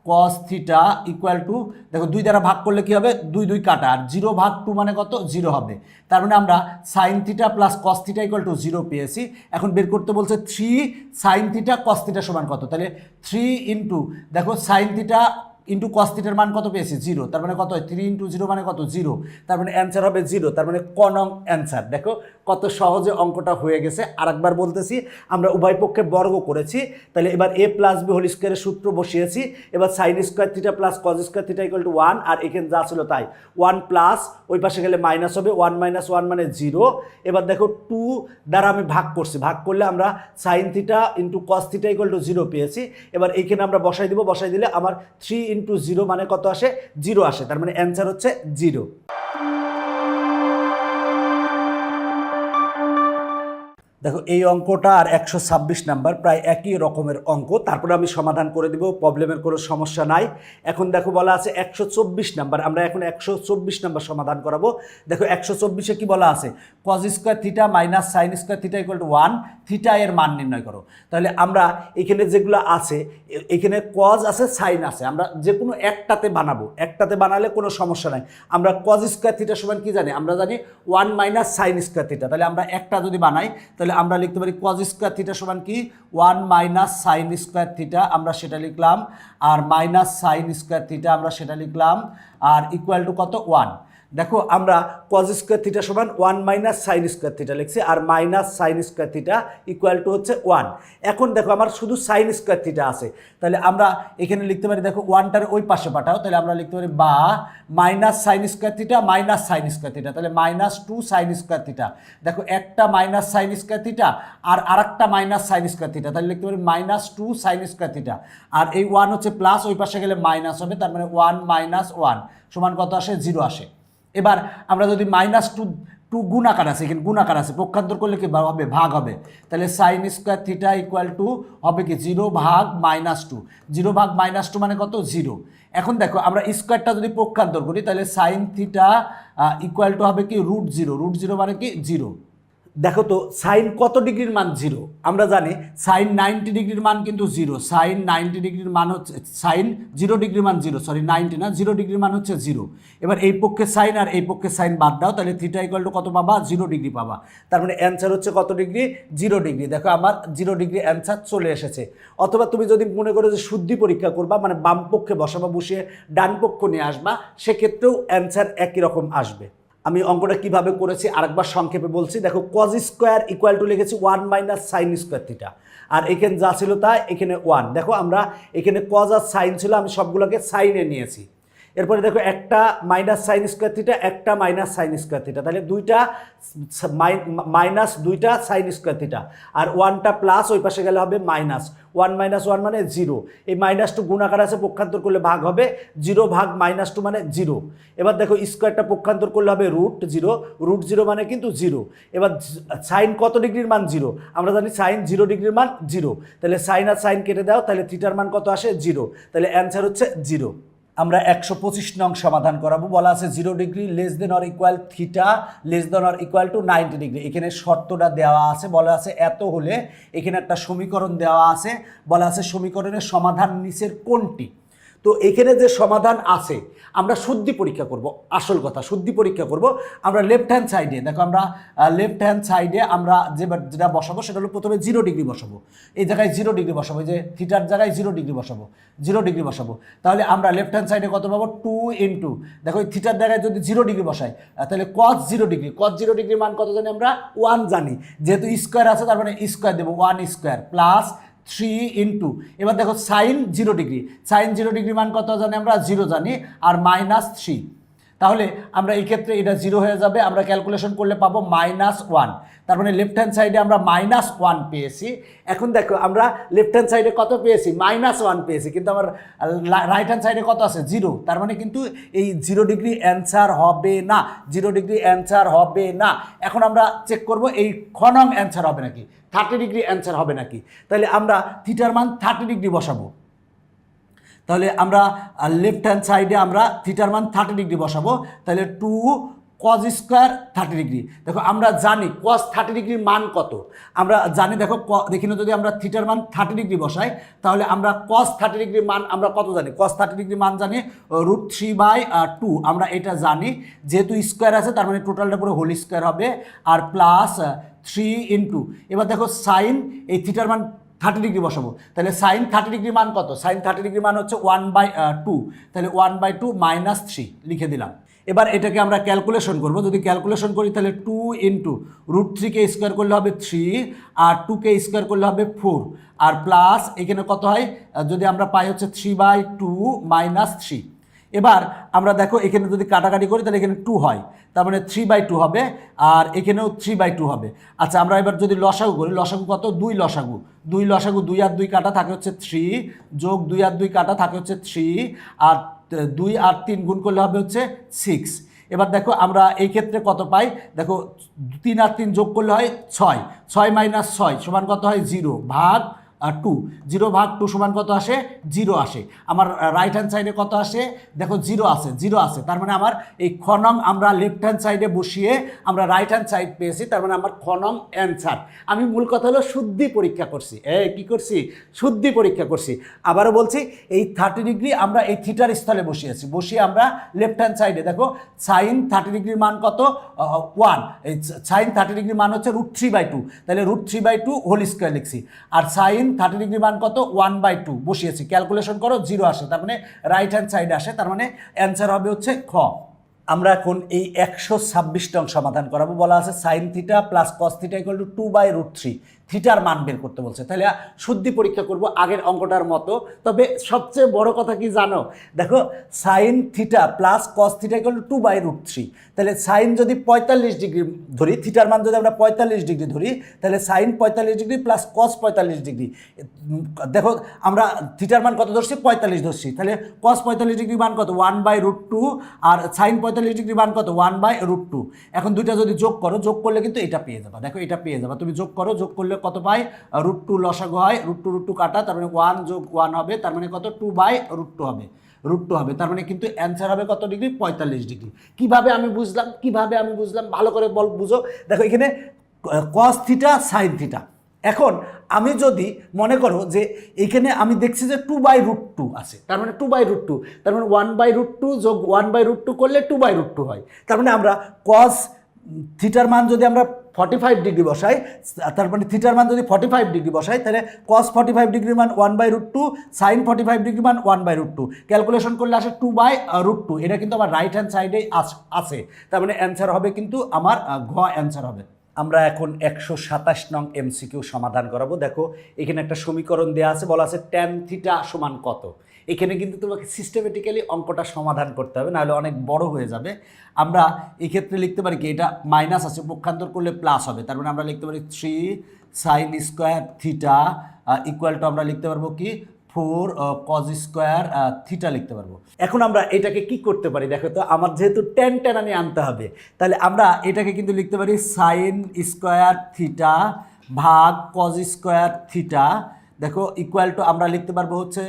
cos theta equal two, দেখো 2 দ্বারা ভাগ করলে কি হবে? 2 2 কাটা, আর 0 ভাগ 2 মানে কত? 0 হবে। তার মানে আমরা sine theta plus cos theta equal two 0 পেয়েছি। এখন বের করতে বলছে 3 সাইন থিটা কস থিটা সমান কত? তাহলে 3 ইন্টু, দেখো সাইন থিটা ইন্টু কস থিটার মান কত পেয়েছি? 0, তার মানে কত হয়? 3 ইন্টু 0 মানে কত? 0, তার মানে অ্যান্সার হবে 0, তার মানে ক নং অ্যান্সার। দেখো কত সহজে অঙ্কটা হয়ে গেছে। আরেকবার বলতেছি, আমরা উভয় পক্ষে বর্গ করেছি, তাহলে এবার এ প্লাস বি হোল স্কোয়ারের সূত্র বসিয়েছি। এবার sign square theta plus cos square theta equal to 1, আর এখানে যা ছিল তাই, 1 প্লাস ওই পাশে গেলে মাইনাস হবে, 1 মাইনাস 1 মানে 0। এবার দেখো 2 দ্বারা আমি ভাগ করছি, ভাগ করলে আমরা sine theta into cos theta equal two 0 পেয়েছি। এবার এইখানে আমরা বসাই দিব, বসাই দিলে আমার 3 ইন্টু 0 মানে কত আসে? 0 আসে, তার মানে অ্যান্সার হচ্ছে 0। দেখো এই অঙ্কটা আর 126 নাম্বার প্রায় একই রকমের অঙ্ক, তারপরে আমি সমাধান করে দেব, প্রবলেমের কোনো সমস্যা নাই। এখন দেখো বলা আছে 124 নাম্বার, আমরা এখন 124 নাম্বার সমাধান করাবো। দেখো 124-এ কি বলা আছে? Cause square theta minus sine square theta equal to 1, theta এর মান নির্ণয় করো। তাহলে আমরা এখানে যেগুলো আছে, এখানে কজ আছে সাইন আছে, আমরা যে কোনো একটাতে বানাবো, একটাতে বানালে কোনো সমস্যা নাই। আমরা কজ স্কোয়ার থিটা সমান কি জানি? আমরা জানি 1 মাইনাস সাইন স্কোয়ার থিটা। তাহলে আমরা একটা যদি বানাই তাহলে আমরা লিখতে পারি কজ স্কোয়ার থিটা সমান কি? 1 মাইনাস সাইন স্কোয়ার থিটা, আমরা সেটা লিখলাম, আর মাইনাস সাইন স্কোয়ার থিটা আমরা সেটা লিখলাম, আর ইকুয়াল টু কত? 1। দেখো আমরা কজ স্কোয়ার থিটা সমান 1 মাইনাস সাইন স্কোয়ার থিটা লিখছি, আর minus sine square theta equal to হচ্ছে 1। এখন দেখো আমার শুধু সাইন স্কোয়ার থিটা আছে, তাহলে আমরা এখানে লিখতে পারি, দেখো 1টার ওই পাশে পাঠাও, তাহলে আমরা লিখতে পারি বা minus sine square theta minus sine square theta, তাহলে মাইনাস 2 সাইন স্কোয়ার থিটা। দেখো একটা মাইনাস সাইন স্কোয়ার থিটা আর আরেকটা মাইনাস সাইন স্কোয়ার থিটা, তাহলে লিখতে পারি মাইনাস 2 সাইন স্কোয়ার থিটা, আর এই 1 হচ্ছে প্লাস, ওই পাশে গেলে মাইনাস হবে, তার মানে 1 মাইনাস 1 সমান কত আসে? 0 আসে। এবার আমরা যদি মাইনাস 2 টু গুণাকার আছে, এখানে গুণাকার আছে, পক্ষান্তর করলে কি হবে, ভাগ হবে। তাহলে sine square theta equal two হবে কি 0 ভাগ -2, 0 ভাগ -2 মানে কত, 0। এখন দেখো আমরা স্কোয়ারটা যদি পক্ষান্তর করি তাহলে সাইন থিটা ইকুয়াল টু হবে কি √0, √0 মানে কি 0। দেখো তো সাইন কত ডিগ্রির মান 0, আমরা জানি সাইন 90 ডিগ্রির মান কিন্তু 0, সাইন 90 ডিগ্রির মান হচ্ছে, সাইন 0 ডিগ্রির মান 0, সরি 90 না, 0 ডিগ্রির মান হচ্ছে 0। এবার এই পক্ষে সাইন আর এই পক্ষে সাইন বাদ দাও, তাহলে থিটা ইকুয়াল টু কত পাবা, 0 ডিগ্রি পাবা। তার মানে অ্যান্সার হচ্ছে কত ডিগ্রি, 0 ডিগ্রি। দেখো আমার 0 ডিগ্রি অ্যান্সার চলে এসেছে। অথবা তুমি যদি মনে করো যে শুদ্ধি পরীক্ষা করবা, মানে বাম পক্ষে বসাবা, বসিয়ে ডান পক্ষ নিয়ে আসবা, সেক্ষেত্রেও অ্যান্সার একই রকম আসবে। আমি অঙ্কটা কিভাবে করেছি আরেকবার সংক্ষেপে বলছি। দেখো কজ স্কোয়ার ইকুয়াল টু লিখেছি 1 মাইনাস সাইন স্কোয়ার থিটা, আর এখানে যা ছিল তা এখানে 1। দেখো আমরা এখানে কজ আর সাইন ছিল, আমি সবগুলোকে সাইনে নিয়েছি। এরপরে দেখো একটা মাইনাস সাইন স্কোয়ার থিটা, একটা মাইনাস সাইন স্কোয়ার থিটা, তাহলে দুইটা মাইনাস, দুইটা সাইন স্কোয়ার থিটা, আর 1টা প্লাস, ওই পাশে গেলে হবে মাইনাস। 1 - 1 মানে 0, এই -2 গুণাকার আছে, পক্ষান্তর করলে ভাগ হবে, 0 ভাগ -2 মানে 0। এবার দেখো স্কোয়ারটা পক্ষান্তর করলে হবে √0, √0 মানে কিন্তু 0। এবার সাইন কত ডিগ্রির মান 0, আমরা জানি সাইন 0 ডিগ্রির মান 0, তাহলে সাইন আর সাইন কেটে দাও, তাহলে থিটার মান কত আসে, 0। তাহলে অ্যান্সার হচ্ছে 0। আমরা 125 নং সমাধান করাবো। বলা আছে 0 degree less than or equal theta less than or equal to 90 degree. এখানে শর্তটা দেওয়া আছে, বলা আছে এত হলে এখানে একটা সমীকরণ দেওয়া আছে, বলা আছে সমীকরণের সমাধান নিচের কোনটি। তো এখানে যে সমাধান আছে আমরা শুদ্ধি পরীক্ষা করব, আসল কথা শুদ্ধি পরীক্ষা করব। আমরা লেফট হ্যান্ড সাইডে দেখো, আমরা লেফট হ্যান্ড সাইডে আমরা যেটা বসাবো সেটা হলো প্রথমে 0 ডিগ্রি বসাবো, এই জায়গায় 0 ডিগ্রি বসাবো, যে থিটার জায়গায় 0 ডিগ্রি বসাবো, 0 ডিগ্রি বসাবো। তাহলে আমরা লেফট হ্যান্ড সাইডে কত পাবো, 2 ইন্টু, দেখো এই থিটার জায়গায় যদি 0 ডিগ্রি বসাই তাহলে cos 0 ডিগ্রি, cos 0 ডিগ্রির মান কত জানি আমরা, 1 জানি, যেহেতু স্কোয়ার আছে তার মানে স্কোয়ার দেবো, 1 স্কোয়ার প্লাস 3 ইন্টু, এবার দেখো সাইন 0 ডিগ্রি, সাইন 0 ডিগ্রি মান কত জানি আমরা, 0 জানি, আর -3। তাহলে আমরা এই ক্ষেত্রে এটা 0 হয়ে যাবে, আমরা ক্যালকুলেশন করলে পাবো -1। তার মানে লেফট হ্যান্ড সাইডে আমরা -1 পেয়েছি। এখন দেখো আমরা লেফট হ্যান্ড সাইডে কত পেয়েছি, -1 পেয়েছি, কিন্তু আমার রাইট হ্যান্ড সাইডে কত আছে, 0। তার মানে কিন্তু এই 0 ডিগ্রি অ্যান্সার হবে না, 0 ডিগ্রি অ্যান্সার হবে না। এখন আমরা চেক করব এই খ নং অ্যান্সার হবে নাকি, 30 ডিগ্রি অ্যান্সার হবে নাকি। তাহলে আমরা থিটার মান 30 ডিগ্রি বসাবো। তাহলে আমরা লেফট হ্যান্ড সাইডে আমরা থিটার মান 30 ডিগ্রি বসাবো। তাহলে 2 cos স্কোয়ার 30 ডিগ্রি। দেখো আমরা জানি cos 30 ডিগ্রির মান কত, আমরা জানি, দেখো দেখি না, যদি আমরা থিটার মান 30 ডিগ্রি বসাই তাহলে আমরা cos 30 ডিগ্রির মান আমরা কত জানি, cos 30 ডিগ্রির মান জানি √3/2, আমরা এটা জানি, যেহেতু স্কোয়ার আছে তার মানে টোটালটা পুরো হোল স্কোয়ার হবে, আর প্লাস 3 ইন্টু, এবার দেখো সাইন এই থিটার মান 30 ডিগ্রি বসাবো, তাহলে সাইন 30 ডিগ্রির মান কত, সাইন 30 ডিগ্রির মান হচ্ছে 1/2, তাহলে 1/2 -3 লিখে দিলাম। এবার এটাকে আমরা ক্যালকুলেশন করব, যদি ক্যালকুলেশন করি তাহলে 2 ইন্টু √3কে স্কোয়ার করলে হবে 3, আর 2কে স্কোয়ার করলে হবে 4, আর প্লাস এখানে কত হয়, যদি আমরা পাই হচ্ছে 3/2 -3। এবার আমরা দেখো এখানে যদি কাটাকাটি করি তাহলে এখানে 2 হয়, তার মানে 3/2 হবে, আর এখানেও 3/2 হবে। আচ্ছা আমরা এবার যদি লসাগু করি, লসাগু কত, 2 লসাগু, 2 লসাগু, 2 আর 2 কাটা থাকে হচ্ছে 3, যোগ 2 আর 2 কাটা থাকে হচ্ছে 3, আর 2 আর 3 গুণ করলে হবে হচ্ছে 6। এবার দেখো আমরা এই ক্ষেত্রে কত পাই, দেখো 3 আর 3 যোগ করলে হয় 6, 6 - 6 সমান কত হয়, 0 ভাগ 2, 0 ভাগ 2 সমান কত আসে, 0 আসে। আমার রাইট হ্যান্ড সাইডে কত আসে, দেখো 0 আছে, 0 আছে, তার মানে আমার এই খ নং আমরা লেফট হ্যান্ড সাইডে বসিয়ে আমরা রাইট হ্যান্ড সাইড পেয়েছি, তার মানে আমার খ নং অ্যান্সার। আমি মূল কথা হলো শুদ্ধি পরীক্ষা করছি, কি করছি, শুদ্ধি পরীক্ষা করছি। আবারও বলছি এই 30 ডিগ্রি আমরা এই থিটার স্থলে বসিয়েছি, বসিয়ে আমরা লেফট হ্যান্ড সাইডে দেখো সাইন 30 ডিগ্রির মান কত, 1, এই সাইন 30 ডিগ্রির মান হচ্ছে √3/2, তাহলে √3/2 হোল স্কোয়ার লিখছি, আর সাইন 30 ডিগ্রি মান কত, 1/2 বসিয়েছি, ক্যালকুলেশন করো 0 আসে, তার মানে রাইট হ্যান্ড সাইডে আসে, তার মানে অ্যান্সার হবে হচ্ছে খ। আমরা এখন এই 126 নং সমাধান করাবো। বলা আছে sine theta plus cos theta equal two 2/√3, থিটার মান বের করতে বলছে। তাহলে শুদ্ধি পরীক্ষা করব আগের অঙ্কটার মতো। তবে সবচেয়ে বড় কথা কি জানো, দেখো sine theta plus cos theta equal two 2/√3। তাহলে সাইন যদি 45 ডিগ্রি ধরি, থিটার মান যদি আমরা 45 ডিগ্রি ধরি, তাহলে sine 45 degree plus cos 45 degree. দেখো আমরা থিটার মান কত ধরছি, 45 ধরছি, তাহলে কস 45 ডিগ্রি মান কত, 1/√2, আর সাইন 45 ডিগ্রি মান কত, 1/√2। এখন দুইটা যদি যোগ করো, যোগ করলে কিন্তু এটা পেয়ে যাবা। দেখো এটা পেয়ে যাবা, তুমি যোগ করো, যোগ করলে কত পাই, √2 লসাগু হয়, √2 কাটা, তার মানে 1 + 1 হবে, তার মানে কত, 2/√2 হবে, √2 হবে। তার মানে কিন্তু অ্যান্সার হবে কত ডিগ্রি, 45 ডিগ্রি। কিভাবে আমি বুঝলাম ভালো করে বুঝো। দেখো এখানে কস থিটা সাইন থিটা। এখন আমি যদি মনে করো যে এইখানে আমি দেখছি যে 2/√2 আছে, তার মানে 2/√2, তার মানে 1/√2 যোগ 1/√2 করলে 2/√2 হয়। তার মানে আমরা কস থিটার মান যদি আমরা 45 ডিগ্রি বসাই, তার মানে থিটার মান যদি 45 ডিগ্রি বসাই, তাহলে কস 45 ডিগ্রি মান 1/√2, সাইন 45 ডিগ্রি মান 1/√2, ক্যালকুলেশন করলে আসে 2/√2। এটা কিন্তু আমার রাইট হ্যান্ড সাইডে আছে। তার মানে অ্যান্সার হবে কিন্তু আমার ঘ অ্যান্সার হবে। আমরা এখন 127 নং এমসিকিউ সমাধান করাবো। দেখো এখানে একটা সমীকরণ দেওয়া আছে, বলা আছে ট্যান থিটা সমান কত। এখানে কিন্তু তোমাকে সিস্টেমেটিক্যালি অঙ্কটা সমাধান করতে হবে, নাহলে অনেক বড় হয়ে যাবে। আমরা এক্ষেত্রে লিখতে পারি কি, এটা মাইনাস আছে, পক্ষান্তর করলে প্লাস হবে। তার মানে আমরা লিখতে পারি 3 sin square theta equal to আমরা লিখতে পারবো কি 4 cos স্কোয়ার থিটা লিখতে পারবো। এখন আমরা এটাকে কি করতে পারি, দেখো তো আমার যেহেতু ট্যান আমি আনতে হবে, তাহলে আমরা এটাকে কিন্তু লিখতে পারি সাইন স্কোয়ার থিটা ভাগ cos স্কোয়ার থিটা। দেখো ইকুয়াল টু আমরা লিখতে পারবো হচ্ছে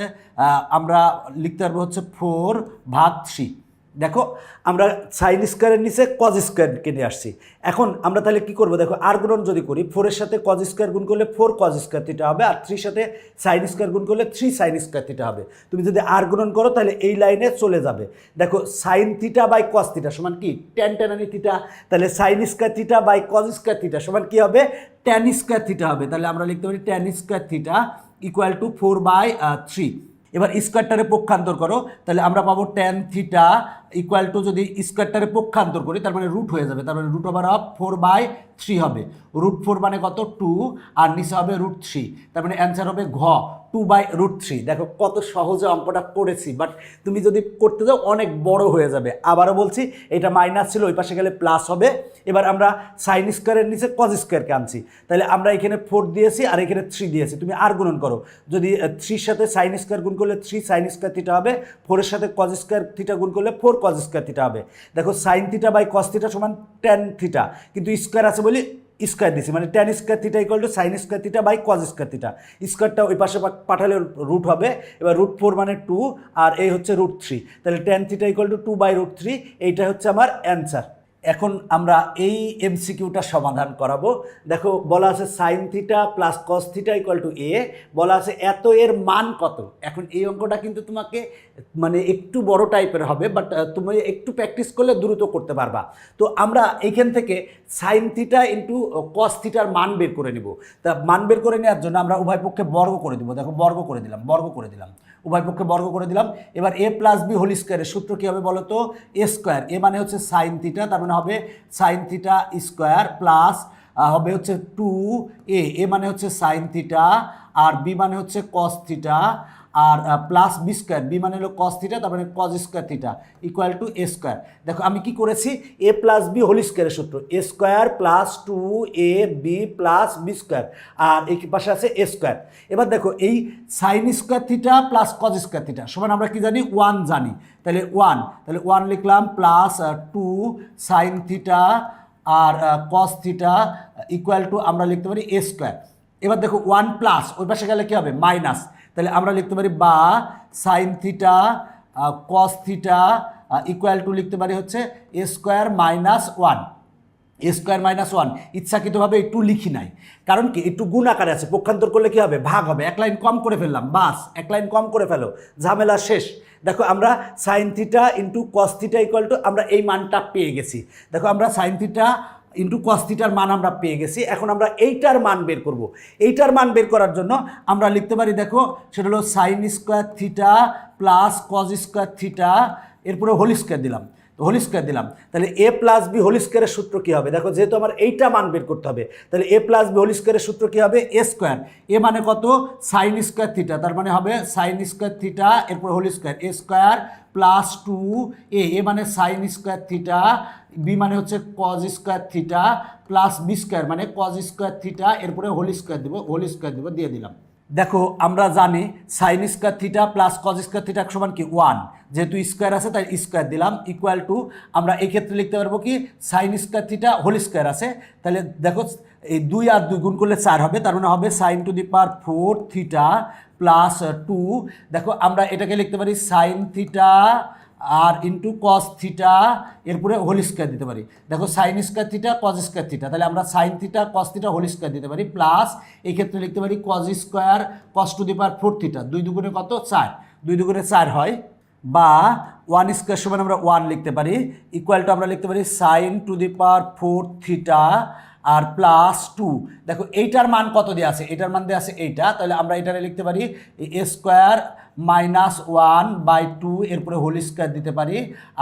4/3। দেখো আমরা সাইন স্কোয়ারের নিচে কজ স্কোয়ারকে নিয়ে আসছি। এখন আমরা তাহলে কি করব, দেখো আর গুণন যদি করি, 4-এর সাথে কজ স্কোয়ার গুণ করলে 4 cos স্কোয়ার থিটা হবে, আর 3-র সাথে সাইন স্কোয়ার গুণ করলে 3 sin স্কোয়ার থিটা হবে। তুমি যদি আর গুণন করো তাহলে এই লাইনে চলে যাবে। দেখো sine theta by cos theta সমান কি, ট্যান থিটা। তাহলে sine square theta by cos square theta সমান কি হবে, ট্যান স্কোয়ার থিটা হবে। তাহলে আমরা লিখতে পারি tan square theta equal two 4/3। এবার স্কোয়ারটারে পক্ষান্তর করো, তাহলে আমরা পাবো ট্যান থিটা ইকুয়াল টু, যদি স্কোয়ারটারে পক্ষান্তর করি তার মানে রুট হয়ে যাবে, তার মানে √4/3 হবে। √4 মানে কত, 2, আর নিচে হবে √3, তার মানে অ্যান্সার হবে ঘ 2/√3। দেখো কত সহজে অঙ্কটা করেছি, বাট তুমি যদি করতে যাও অনেক বড় হয়ে যাবে। আবারও বলছি, এটা মাইনাস ছিল, ওই পাশে গেলে প্লাস হবে। এবার আমরা সাইন স্কোয়ারের নিচে কজ স্কোয়ারকে আনছি, তাহলে আমরা এখানে 4 দিয়েছি আর এখানে 3 দিয়েছি। তুমি আর গুণন করো, যদি 3-র সাথে সাইন স্কোয়ার গুণ করলে 3 sin স্কোয়ার থিটা হবে, 4-এর সাথে কজ স্কোয়ার থিটা গুণ করলে 4 cos স্কোয়ার থিটা হবে। দেখো sine theta by cos theta সমান ট্যান থিটা, কিন্তু স্কোয়ার আছে বলি স্কোয়ার দিছি, মানে tan square theta equal to sine square theta by cos square theta. স্কোয়ারটা ওই পাশে পাঠালে রুট হবে। এবার √4 মানে 2, আর এই হচ্ছে √3, তাহলে ট্যান থিটা ইকুয়াল টু 2/√3। এইটা হচ্ছে আমার অ্যান্সার। এখন আমরা এই এমসিকিউটা সমাধান করাবো। দেখো বলা আছে sine theta plus cos theta equal to a, বলা আছে এত এর মান কত। এখন এই অঙ্কটা কিন্তু তোমাকে মানে একটু বড় টাইপের হবে, বাট তুমি একটু প্র্যাকটিস করলে দ্রুত করতে পারবা। তো আমরা এইখান থেকে সাইন থিটা ইন্টু কস থিটার মান বের করে নিব। তা মান বের করে নেওয়ার জন্য আমরা উভয় পক্ষে বর্গ করে দিব। দেখো বর্গ করে দিলাম উভয় পক্ষে বর্গ করে দিলাম। এবার a + b হোল স্কোয়ারের সূত্র কী হবে বলো তো, a স্কোয়ার, এ মানে হচ্ছে সাইন থিটা, তার মানে হবে সাইন থিটা স্কোয়ার প্লাস হবে হচ্ছে 2a, এ মানে হচ্ছে সাইন থিটা, আর b মানে হচ্ছে কস থিটা, আর প্লাস বি স্কোয়ার, বি মানে হলো কস থিটা, তার মানে cos square theta equal to A square. দেখো আমি কি করেছি, a + b হোল স্কোয়ারের সূত্র, a square plus 2ab plus b square, আর এই পাশে আছে a স্কোয়ার। এবার দেখো এই sine square theta plus cos square theta সমান আমরা কি জানি, 1 জানি। তাহলে 1 লিখলাম প্লাস 2 সাইন থিটা আর কস থিটা ইকুয়াল টু আমরা লিখতে পারি a স্কোয়ার। এবার দেখো 1 প্লাস ওই পাশে গেলে কি হবে, মাইনাস, তাহলে আমরা লিখতে পারি বা sign theta cos theta equal two লিখতে পারি হচ্ছে a square minus 1। a square minus 1 ইচ্ছাকৃতভাবে একটু লিখি নাই, কারণ কি একটু গুণ আকারে আছে, পক্ষান্তর করলে কি হবে, ভাগ হবে। এক লাইন কম করে ফেললাম, বাস এক লাইন কম করে ফেলো, ঝামেলা শেষ। দেখো আমরা sine theta into cos theta equal to আমরা এই মানটা পেয়ে গেছি। দেখো আমরা সাইন থিটা ইন্টু কস থিটার মান আমরা পেয়ে গেছি। এখন আমরা এইটার মান বের করব। এইটার মান বের করার জন্য আমরা লিখতে পারি, দেখো সেটা হলো সাইন স্কোয়ার থিটা প্লাস কস স্কোয়ার থিটা, এরপরে হোল স্কোয়ার দিলাম। তো হোল স্কোয়ার দিলাম, তাহলে এ প্লাস বি হোল স্কোয়ারের সূত্র কী হবে? দেখো যেহেতু আমার এইটা মান বের করতে হবে, তাহলে এ প্লাস বি হোল স্কোয়ারের সূত্র কী হবে? এ স্কোয়ার, এ মানে কত? সাইন স্কোয়ার থিটা, তার মানে হবে সাইন স্কোয়ার থিটা এরপর whole square, a square plus 2a, a মানে সাইন স্কোয়ার থিটা, বি মানে হচ্ছে cos square theta plus b square মানে কজ স্কোয়ার থিটা, এরপরে হোল স্কোয়ার দেবো, দিয়ে দিলাম। দেখো আমরা জানি sine square theta plus cos square theta সমান কি 1, যেহেতু স্কোয়ার আছে তাই স্কোয়ার দিলাম, ইকুয়াল টু আমরা এই ক্ষেত্রে লিখতে পারবো কি sine square theta whole square আছে, তাহলে দেখো এই 2 আর 2 গুণ করলে 4 হবে, তার মানে হবে sine to the power 4 theta plus 2। দেখো আমরা এটাকে লিখতে পারি সাইন থিটা আর ইন্টু কস থিটা, এরপরে হোল স্কোয়ার দিতে পারি। দেখো sine square theta cos square theta, তাহলে আমরা sine theta cos theta whole square দিতে পারি, প্লাস এই ক্ষেত্রে লিখতে পারি cos square cos to the power 4 theta, 2 দুগুণে কত? 4, 2 দুগুণে 4 হয়, বা 1 স্কোয়ার সমান আমরা 1 লিখতে পারি, ইকুয়াল টু আমরা লিখতে পারি sine to the power 4 theta আর প্লাস 2। দেখো এইটার মান কত দিয়ে আছে? এটার মান দিয়ে আছে এইটা, তাহলে আমরা এটারে লিখতে পারি এ স্কোয়ার -1/2 এরপরে হোল স্কোয়ার দিতে পারি,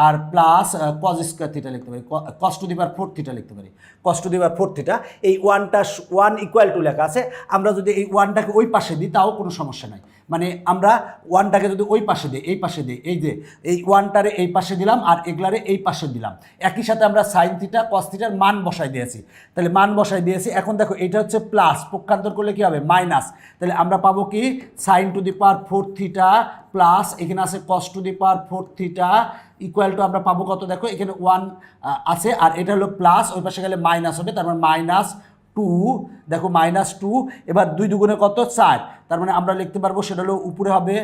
আর প্লাস কজ স্কোয়ার থিটা লিখতে পারি, কস টু দি পাওয়ার 4 থিটা লিখতে পারি, কস টু দি পাওয়ার 4 থিটা। এই 1 ইকুয়াল টু লেখা আছে, আমরা যদি এই 1টাকে ওই পাশে দিই তাও কোনো সমস্যা নাই, মানে আমরা 1টাকে যদি ওই পাশে দিই, এই পাশে দিই, এই যে এই 1টারে এই পাশে দিলাম আর এগুলারে এই পাশে দিলাম, একই সাথে আমরা সাইন থিটা কস থিটার মান বসাই দিয়েছি, তাহলে মান বসাই দিয়েছি। এখন দেখো এটা হচ্ছে প্লাস, পক্ষান্তর করলে কি হবে? মাইনাস, তাহলে আমরা পাবো কি sine to the power 4 theta plus এখানে আছে cos to the power 4 theta equal to আমরা পাবো কত? দেখো এখানে 1 আছে আর এটা হলো প্লাস, ওই পাশে গেলে মাইনাস হবে, তার মানে -2, দেখো -2, এবার 2 দুগুণে কত? 4, তার মানে আমরা লিখতে পারবো সেটা হলো উপরে হবে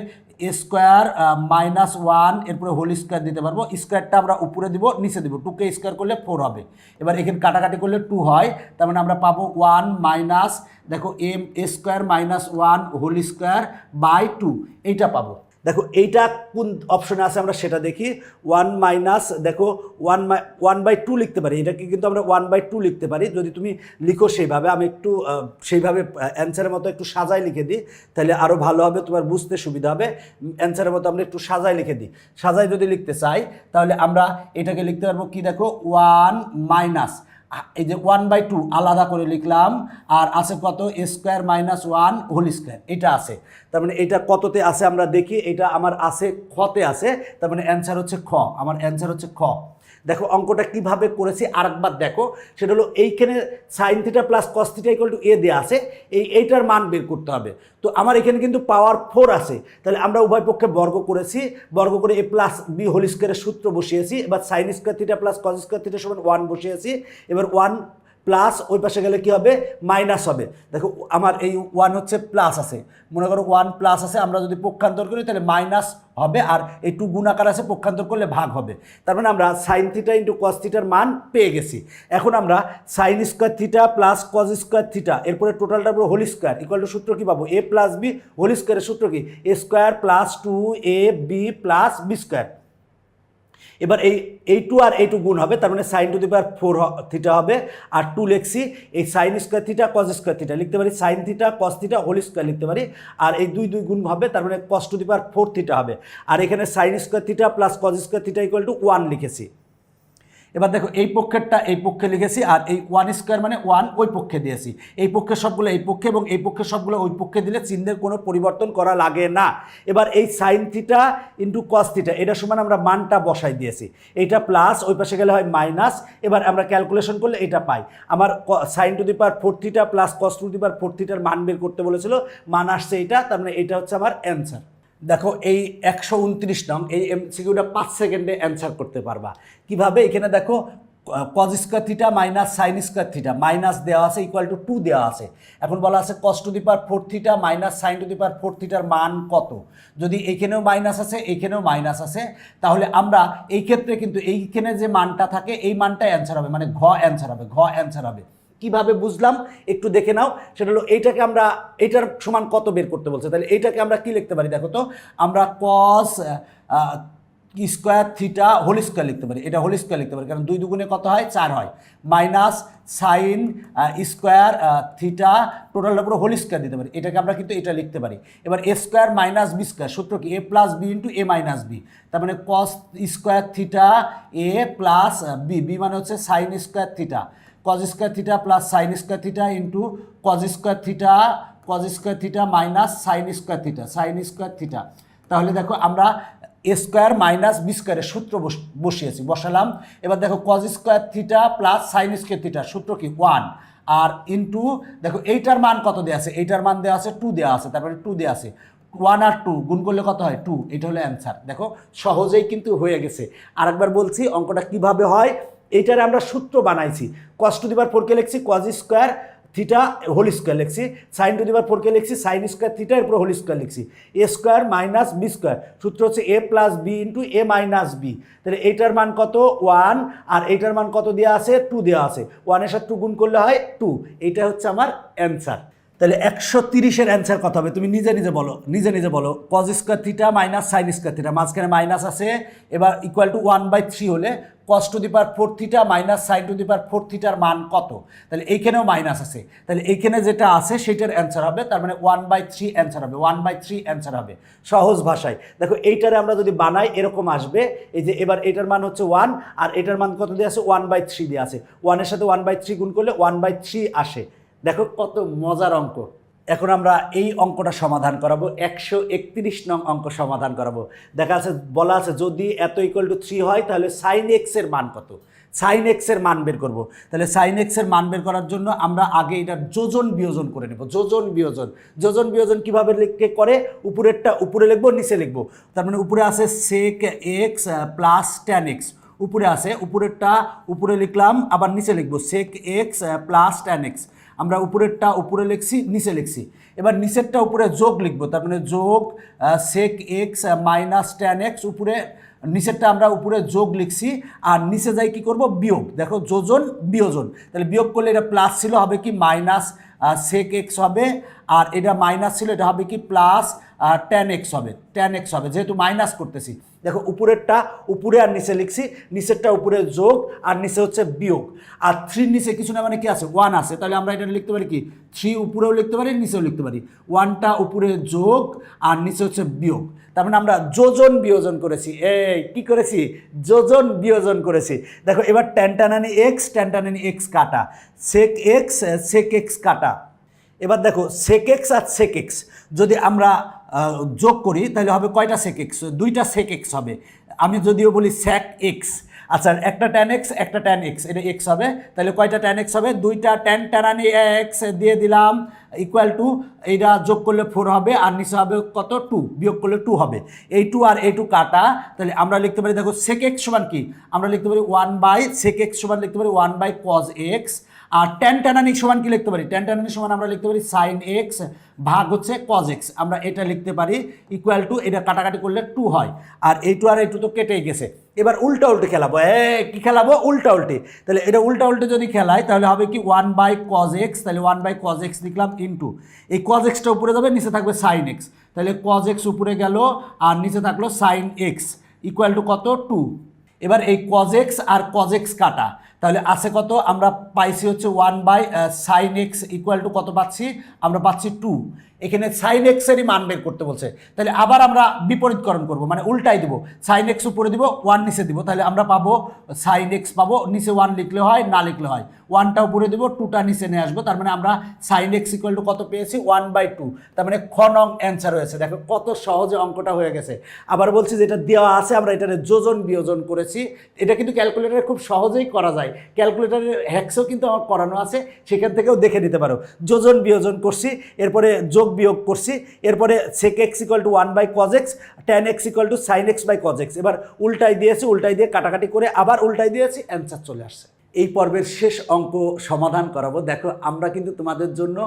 এ স্কোয়ার -1 এরপরে হোল স্কোয়ার দিতে পারবো, স্কোয়ারটা আমরা উপরে দিব নিচে দিব, 2কে স্কোয়ার করলে 4 হবে, এবার এখানে কাটাকাটি করলে 2 হয়, তার মানে আমরা পাবো 1 মাইনাস দেখো a square -1 whole square by 2, এইটা পাবো। দেখো এইটা কোন অপশনে আছে আমরা সেটা দেখি, 1 মাইনাস দেখো 1/2 লিখতে পারি, এটাকে কিন্তু আমরা 1/2 লিখতে পারি, যদি তুমি লিখো সেইভাবে, আমি একটু সেইভাবে অ্যান্সারের মতো একটু সাজায় লিখে দিই, তাহলে আরও ভালো হবে, তোমার বুঝতে সুবিধা হবে। অ্যান্সারের মতো আমরা একটু সাজায় লিখে দিই, সাজায় যদি লিখতে চাই তাহলে আমরা এটাকে লিখতে পারবো কি? দেখো 1 মাইনাস এই যে 1/2 আলাদা করে লিখলাম, আর আছে কত? এ স্কোয়ার -1 হোল স্কোয়ার, এটা আছে, তার মানে এটা কততে আছে আমরা দেখি, এটা আমার আছে খতে আছে, তার মানে অ্যান্সার হচ্ছে খ, আমার অ্যান্সার হচ্ছে খ। দেখো অঙ্কটা কিভাবে করেছি আরেকবার দেখো, সেটা হলো এইখানে sine theta plus cos theta equal to a দেওয়া আছে, এইটার মান বের করতে হবে। তো আমার এখানে কিন্তু পাওয়ার 4 আছে, তাহলে আমরা উভয় পক্ষে বর্গ করেছি, বর্গ করে এ প্লাস বি হোল স্কোয়ারের সূত্র বসিয়েছি, এবার সাইন স্কোয়ার থিটা প্লাস কস স্কোয়ার থিটা সমান 1 বসিয়েছি, এবার 1 প্লাস ওই পাশে গেলে কি হবে? মাইনাস হবে। দেখো আমার এই 1 হচ্ছে প্লাস আছে, মনে করো 1 প্লাস আছে, আমরা যদি পক্ষান্তর করি তাহলে মাইনাস হবে, আর এই 2 গুণাকার আছে, পক্ষান্তর করলে ভাগ হবে, তার মানে আমরা সাইন থিটা ইন্টু কস থিটার মান পেয়ে গেছি। এখন আমরা সাইন স্কোয়ার থিটা প্লাস কস স্কোয়ার থিটা এরপরে টোটালটা পুরো হোল স্কোয়ার ইকুয়াল টু সূত্র কি পাবো? এ প্লাস বি হোল স্কোয়ারের সূত্র কি? A square plus 2ab plus b square. এবার এই 2 আর এই 2 গুণ হবে, তার মানে sine to the power 4 theta হবে, আর 2 লিখছি, এই sine square theta cos square theta লিখতে পারি, sine theta cos theta whole square লিখতে পারি, আর এই 2 গুণ হবে, তার মানে কস টু দি পাওয়ার 4 থিটা হবে, আর এখানে sign square theta plus cos square theta equal to 1 লিখেছি। এবার দেখো এই পক্ষেরটা এই পক্ষে লিখেছি, আর এই 1 স্কোয়ার মানে 1 ওই পক্ষে দিয়েছি, এই পক্ষের সবগুলো এই পক্ষে এবং এই পক্ষের সবগুলো ওই পক্ষে দিলে চিহ্নের কোনো পরিবর্তন করা লাগে না। এবার এই sine theta into cos theta এটা সমান আমরা মানটা বসাই দিয়েছি, এইটা প্লাস ওই পাশে গেলে হয় মাইনাস, এবার আমরা ক্যালকুলেশন করলে এটা পাই। আমার sine to the power 4 theta plus cos to the power 4 থিটার মান বের করতে বলেছিল, মান আসছে এইটা, তার মানে এটা হচ্ছে আমার অ্যান্সার। দেখো এই 129 নং এই এমসিকিউটা 5 সেকেন্ডে অ্যান্সার করতে পারবা। কিভাবে? এখানে দেখো cause square theta minus sine square theta minus দেওয়া আছে ইকুয়াল টু 2 দেওয়া আছে, এখন বলা আছে cos to the power 4 theta minus sine to the power 4 থিটার মান কত। যদি এইখানেও মাইনাস আছে এইখানেও মাইনাস আছে, তাহলে আমরা এই ক্ষেত্রে কিন্তু এইখানে যে মানটা থাকে এই মানটাই অ্যান্সার হবে, মানে ঘ অ্যান্সার হবে, ঘ অ্যান্সার হবে। কিভাবে বুঝলাম একটু দেখে নাও, সেটা হলো এইটাকে আমরা এইটার সমান কত বের করতে বলছে, তাহলে এইটাকে আমরা কি লিখতে পারি? দেখো তো আমরা cos square theta whole square লিখতে পারি, এটা হোল স্কোয়ার লিখতে পারি, কারণ 2 দুগুণে কত হয় 4 হয়, মাইনাস সাইন স্কোয়ার থিটা টোটালটা পুরো হোল স্কোয়ার দিতে পারি, এটাকে আমরা কিন্তু এটা লিখতে পারি। এবার এ স্কোয়ার মাইনাস বি স্কোয়ার, সূত্র কি এ plus b into a minus B, তার মানে কস স্কোয়ার থিটা এ প্লাস বি, বি মানে হচ্ছে sign square theta, cos square theta plus sign square theta into cos square theta minus sine square theta, sign square theta. তাহলে দেখো আমরা এ square minus B স্কোয়ারের সূত্র বসালাম। এবার দেখো cause square theta plus sign square theta, সূত্র কি 1, আর ইন্টু দেখো এইটার মান কত দেওয়া আছে, এইটার মান দেওয়া আছে 2 দেওয়া আছে, তারপরে 2 দেওয়া আছে, 1 আর 2 গুণ করলে কত হয় 2, এটা হলো অ্যান্সার। দেখো সহজেই কিন্তু হয়ে গেছে। আরেকবার বলছি অঙ্কটা কিভাবে হয়, এইটারে আমরা সূত্র বানাইছি, কস টু দি পাওয়ার 4 কে লিখছি cos square theta whole square লিখছি, সাইন টু দি পাওয়ার 4 কে লিখছি সাইন স্কোয়ার থিটা এর পুরো হোল স্কোয়ার লিখছি, a square minus b square, সূত্র হচ্ছে a plus b into a minus b. তাহলে এইটার মান কত 1, আর এইটার মান কত দেওয়া আছে 2 দেওয়া আছে, 1 এর সাথে 2 গুণ করলে হয় 2, এইটা হচ্ছে আমার অ্যান্সার। তাহলে 130-এর অ্যান্সার কত হবে তুমি নিজে নিজে বলো। Cos square theta minus sine square theta, মাঝখানে মাইনাস আছে, এবার ইকুয়াল টু 1/3 হলে cos to the power 4 theta minus sine to the power 4 থিটার মান কত, তাহলে এইখানেও মাইনাস আছে, তাহলে এইখানে যেটা আছে সেটার অ্যান্সার হবে, তার মানে 1/3 অ্যান্সার হবে, 1/3 অ্যান্সার হবে। সহজ ভাষায় দেখো এইটারে আমরা যদি বানাই এরকম আসবে, এই যে এবার এটার মান হচ্ছে 1, আর এটার মান কত দিয়ে আছে 1/3 দিয়ে আছে, 1 এর সাথে 1/3 গুণ করলে 1/3 আসে। দেখো কত মজার অঙ্ক। এখন আমরা এই অঙ্কটা সমাধান করাবো, 131 নং অঙ্ক সমাধান করাবো। দেখা আছে বলা আছে যদি এত ইকুয়াল টু 3 হয় তাহলে সাইন এক্স এর মান কত, সাইন এক্স এর মান বের করব। তাহলে সাইন এক্স এর মান বের করার জন্য আমরা আগে এটার যোজন বিয়োজন করে নেব, যোজন বিয়োজন কিভাবে লিখতে করে, উপরেরটা উপরে লিখবো নিচে লিখবো, তার মানে উপরে আছে sec x plus tan x, উপরে আছে উপরেরটা উপরে লিখলাম, আবার নিচে লিখবো sec x plus tan x, আমরা উপরেরটা উপরে লিখছি নিচে লিখছি, এবার নিচেরটা উপরে যোগ লিখবো, তার মানে যোগ sec x minus tan x, উপরে নিচেরটা আমরা উপরে যোগ লিখছি, আর নিচে যাই কি করব বিয়োগ, দেখো যোজন বিয়োজন, তাহলে বিয়োগ করলে এটা প্লাস ছিল হবে কি মাইনাস সেক এক্স হবে, আর এটা মাইনাস ছিল এটা হবে কি প্লাস ট্যান এক্স হবে, যেহেতু মাইনাস করতেছি। দেখো উপরেরটা উপরে আর নিচে লিখছি, নিচেরটা উপরে যোগ আর নিচে হচ্ছে বিয়োগ, আর 3 নিচে কিছু না মানে কি আছে 1 আছে, তাহলে আমরা এটা লিখতে পারি কি 3 উপরেও লিখতে পারি নিচেও লিখতে পারি, 1টা উপরে যোগ আর নিচে হচ্ছে বিয়োগ, তার মানে আমরা যোজন বিয়োজন করেছি, এই কি করেছি যোজন বিয়োজন করেছি। দেখো এবার ট্যান টানানি এক্স কাটা, সেক এক্স কাটা, এবার দেখো সেক এক্স আর সেক এক্স যদি আমরা যোগ করি তাহলে হবে কয়টা সেক এক্স, 2টা সেক এক্স হবে। আমি যদিও বলি স্যাক এক্স, আচ্ছা একটা ট্যান এক্স একটা ট্যান এক্স, এটা এক্স হবে, তাহলে কয়টা ট্যান এক্স হবে 2টা ট্যান টানানি এক্স দিয়ে দিলাম, ইকুয়াল টু এইটা যোগ করলে 4 হবে, আর নিচে হবে কত 2, বিয়োগ করলে 2 হবে, এই 2 আর এই 2 কাটা, তাহলে আমরা লিখতে পারি দেখো সেক এক্স সমান কি, আমরা লিখতে পারি 1/সেক এক্স সমান লিখতে পারি 1/কজ এক্স, আর ট্যান টানানি সমান কি লিখতে পারি, ট্যান টানানি সমান আমরা লিখতে পারি সাইন এক্স ভাগ হচ্ছে কজ এক্স, আমরা এটা লিখতে পারি ইকুয়াল টু এটা কাটাকাটি করলে 2 হয়, আর এই 2 আর এই 2 তো কেটেই গেছে। এবার উল্টা উল্টে খেলাবো, কি খেলাবো উল্টা উল্টে, তাহলে এটা উল্টা উল্টে যদি খেলাই তাহলে হবে কি 1/কজ এক্স, তাহলে 1/কজ এক্স লিখলাম ইন্টু এই কজ এক্সটা উপরে যাবে নিচে থাকবে সাইন এক্স, তাহলে কজ এক্স উপরে গেল আর নিচে থাকলো সাইন এক্স ইকুয়াল টু কত 2। এবার এই কজ এক্স আর কজ এক্স কাটা, তাহলে আছে কত আমরা পাইছি হচ্ছে 1/সাইন এক্স ইকুয়াল টু কত পাচ্ছি, আমরা পাচ্ছি 2। এখানে সাইন এক্সেরই মান বের করতে বলছে, তাহলে আবার আমরা বিপরীতকরণ করব, মানে উল্টাই দিব, সাইন এক্স উপরে দিব 1 নিচে দিব, তাহলে আমরা পাবো সাইন এক্স পাবো, নিচে 1 লিখলে হয় না লিখলে হয়, 1টা উপরে দিব 2টা নিচে নিয়ে আসবো, তার মানে আমরা সাইন এক্স ইকুয়াল টু কত পেয়েছি 1/2, তার মানে খ নং অ্যান্সার হয়েছে। দেখো কত সহজে অঙ্কটা হয়ে গেছে। আবার বলছি যেটা দেওয়া আছে আমরা এটারে যোজন বিয়োজন করেছি, এটা কিন্তু ক্যালকুলেটারে খুব সহজেই করা যায়, ক্যালকুলেটারের হ্যাক্সও কিন্তু আমার করানো আছে, সেখান থেকেও দেখে নিতে পারো। যোজন বিয়োজন করছি, এরপরে যোগ বিয়োগ করছি, এরপরে সেক এক্স ইকুয়াল টু 1/কজ x, tan x equal to sine x by cos x, এবার উল্টাই দিয়েছি, উল্টাই দিয়ে কাটাকাটি করে আবার উল্টাই দিয়েছি, অ্যান্সার চলে আসছে। এই পর্বের শেষ অঙ্ক সমাধান করাবো। দেখো আমরা কিন্তু তোমাদের জন্য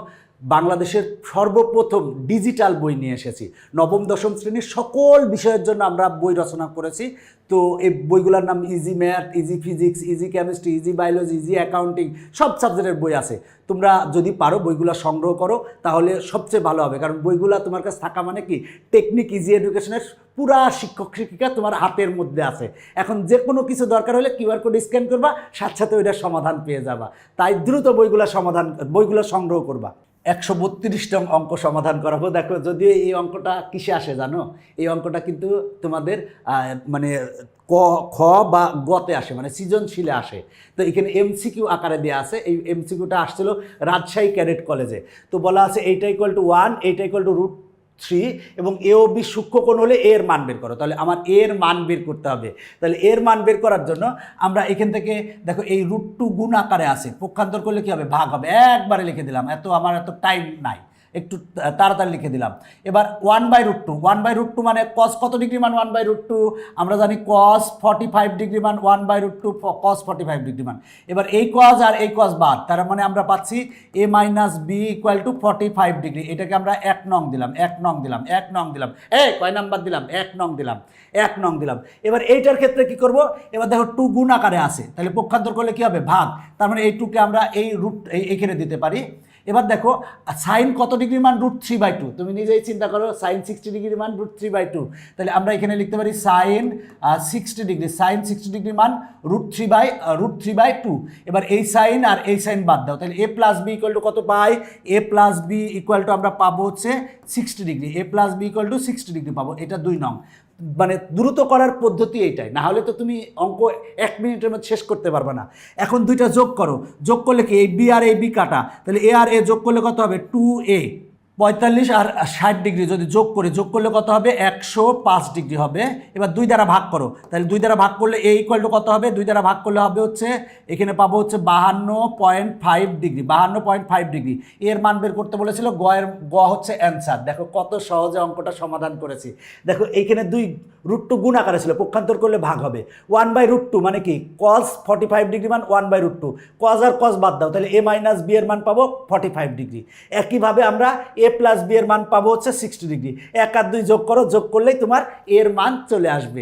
বাংলাদেশের সর্বপ্রথম ডিজিটাল বই নিয়ে এসেছি। নবম দশম শ্রেণীর সকল বিষয়ের জন্য আমরা বই রচনা করেছি। তো এই বইগুলোর নাম easy math, easy physics, easy chemistry, easy biology, easy accounting, সব সাবজেক্টের বই আছে। তোমরা যদি পারো বইগুলো সংগ্রহ করো তাহলে সবচেয়ে ভালো হবে, কারণ বইগুলো তোমার কাছে থাকা মানে কি টেকনিক ইজি এডুকেশনের পুরা শিক্ষক শিক্ষিকা তোমার হাতের মধ্যে আছে। এখন যে কোনো কিছু দরকার হলে কিউআর কোড স্ক্যান করবা, সাথে সাথে ওইটার সমাধান পেয়ে যাবা। তাই দ্রুত বইগুলো সংগ্রহ করবা। 132 অঙ্ক সমাধান করাবো। দেখো যদিও এই অঙ্কটা কিসে আসে জানো, এই অঙ্কটা কিন্তু তোমাদের মানে ক, খ বা গতে আসে, মানে সৃজনশীলে আসে। তো এখানে এমসিকিউ আকারে দেওয়া আছে। এই এমসিকিউটা আসছিল রাজশাহী ক্যাডেট কলেজে। তো বলা আছে এইটা ইকুয়াল টু 1, এইটা ইকুয়াল টু √3 এবং এ ও বি সূক্ষ্মকোণ হলে এর মান বের করো। তাহলে আমার এর মান বের করতে হবে। তাহলে এর মান বের করার জন্য আমরা এখান থেকে দেখো এই √2 গুণ আকারে আছে, পক্ষান্তর করলে কি হবে, ভাগ হবে। একবারে লিখে দিলাম, আমার এত টাইম নাই, একটু তাড়াতাড়ি লিখে দিলাম। এবার 1/√2 মানে কস কত ডিগ্রি মান 1/√2, আমরা জানি কস 45 ডিগ্রি মান 1/√2 কস 45 ডিগ্রি মান। এবার এই কস আর এই কস বাদ, তার মানে আমরা পাচ্ছি a - b = 45 ডিগ্রি। এটাকে আমরা 1 নং দিলাম, 1 নং দিলাম, 1 নং দিলাম। কয় নাম্বার দিলাম, 1 নং দিলাম, 1 নং দিলাম। এবার এইটার ক্ষেত্রে কি করব, এবার দেখো 2 গুণ আকারে আছে, তাহলে পক্ষান্তর করলে কি হবে, ভাগ। তার মানে এই 2কে আমরা এই এইখানে দিতে পারি। এবার দেখো সাইন কত ডিগ্রি মান √3/2, তুমি নিজেই চিন্তা করো, সাইন 60 ডিগ্রি মান √3/2। তাহলে আমরা এখানে লিখতে পারি সাইন 60 ডিগ্রি, সাইন 60 ডিগ্রি মান √3/2। এবার এই সাইন আর এই সাইন বাদ দাও, তাহলে a + b = কত পাই, a + b = আমরা পাবো হচ্ছে 60 ডিগ্রি, a + b = 60 ডিগ্রি পাবো। এটা 2 নং। মানে দ্রুত করার পদ্ধতি এইটাই, না হলে তো তুমি অঙ্ক 1 মিনিটের মধ্যে শেষ করতে পারবে না। এখন দুইটা যোগ করো, যোগ করলে কি এই বি আর এই বি কাটা, তাহলে এ আর এ যোগ করলে কত হবে 2a। 45 আর 60 ডিগ্রি যদি যোগ করলে কত হবে 105 ডিগ্রি হবে। এবার 2 দ্বারা ভাগ করো, তাহলে 2 দ্বারা ভাগ করলে a = কত হবে, 2 দ্বারা ভাগ করলে হবে হচ্ছে এখানে পাবো হচ্ছে 52.5 ডিগ্রি, 52.5 ডিগ্রি। এর মান বের করতে বলেছিল, গ হচ্ছে অ্যান্সার। দেখো কত সহজে অঙ্কটা সমাধান করেছি। দেখো এইখানে 2 √2 গুণ আকারে ছিল, পক্ষান্তর করলে ভাগ হবে। 1/√2 মানে কি cos 45 ডিগ্রি মান 1/√2, cos আর cos বাদ দাও, তাহলে a - b এর মান পাবো 45 ডিগ্রি। একইভাবে আমরা a + b এর মান পাবো হচ্ছে 60 ডিগ্রি। 1 আর 2 যোগ করো, যোগ করলেই তোমার এর মান চলে আসবে।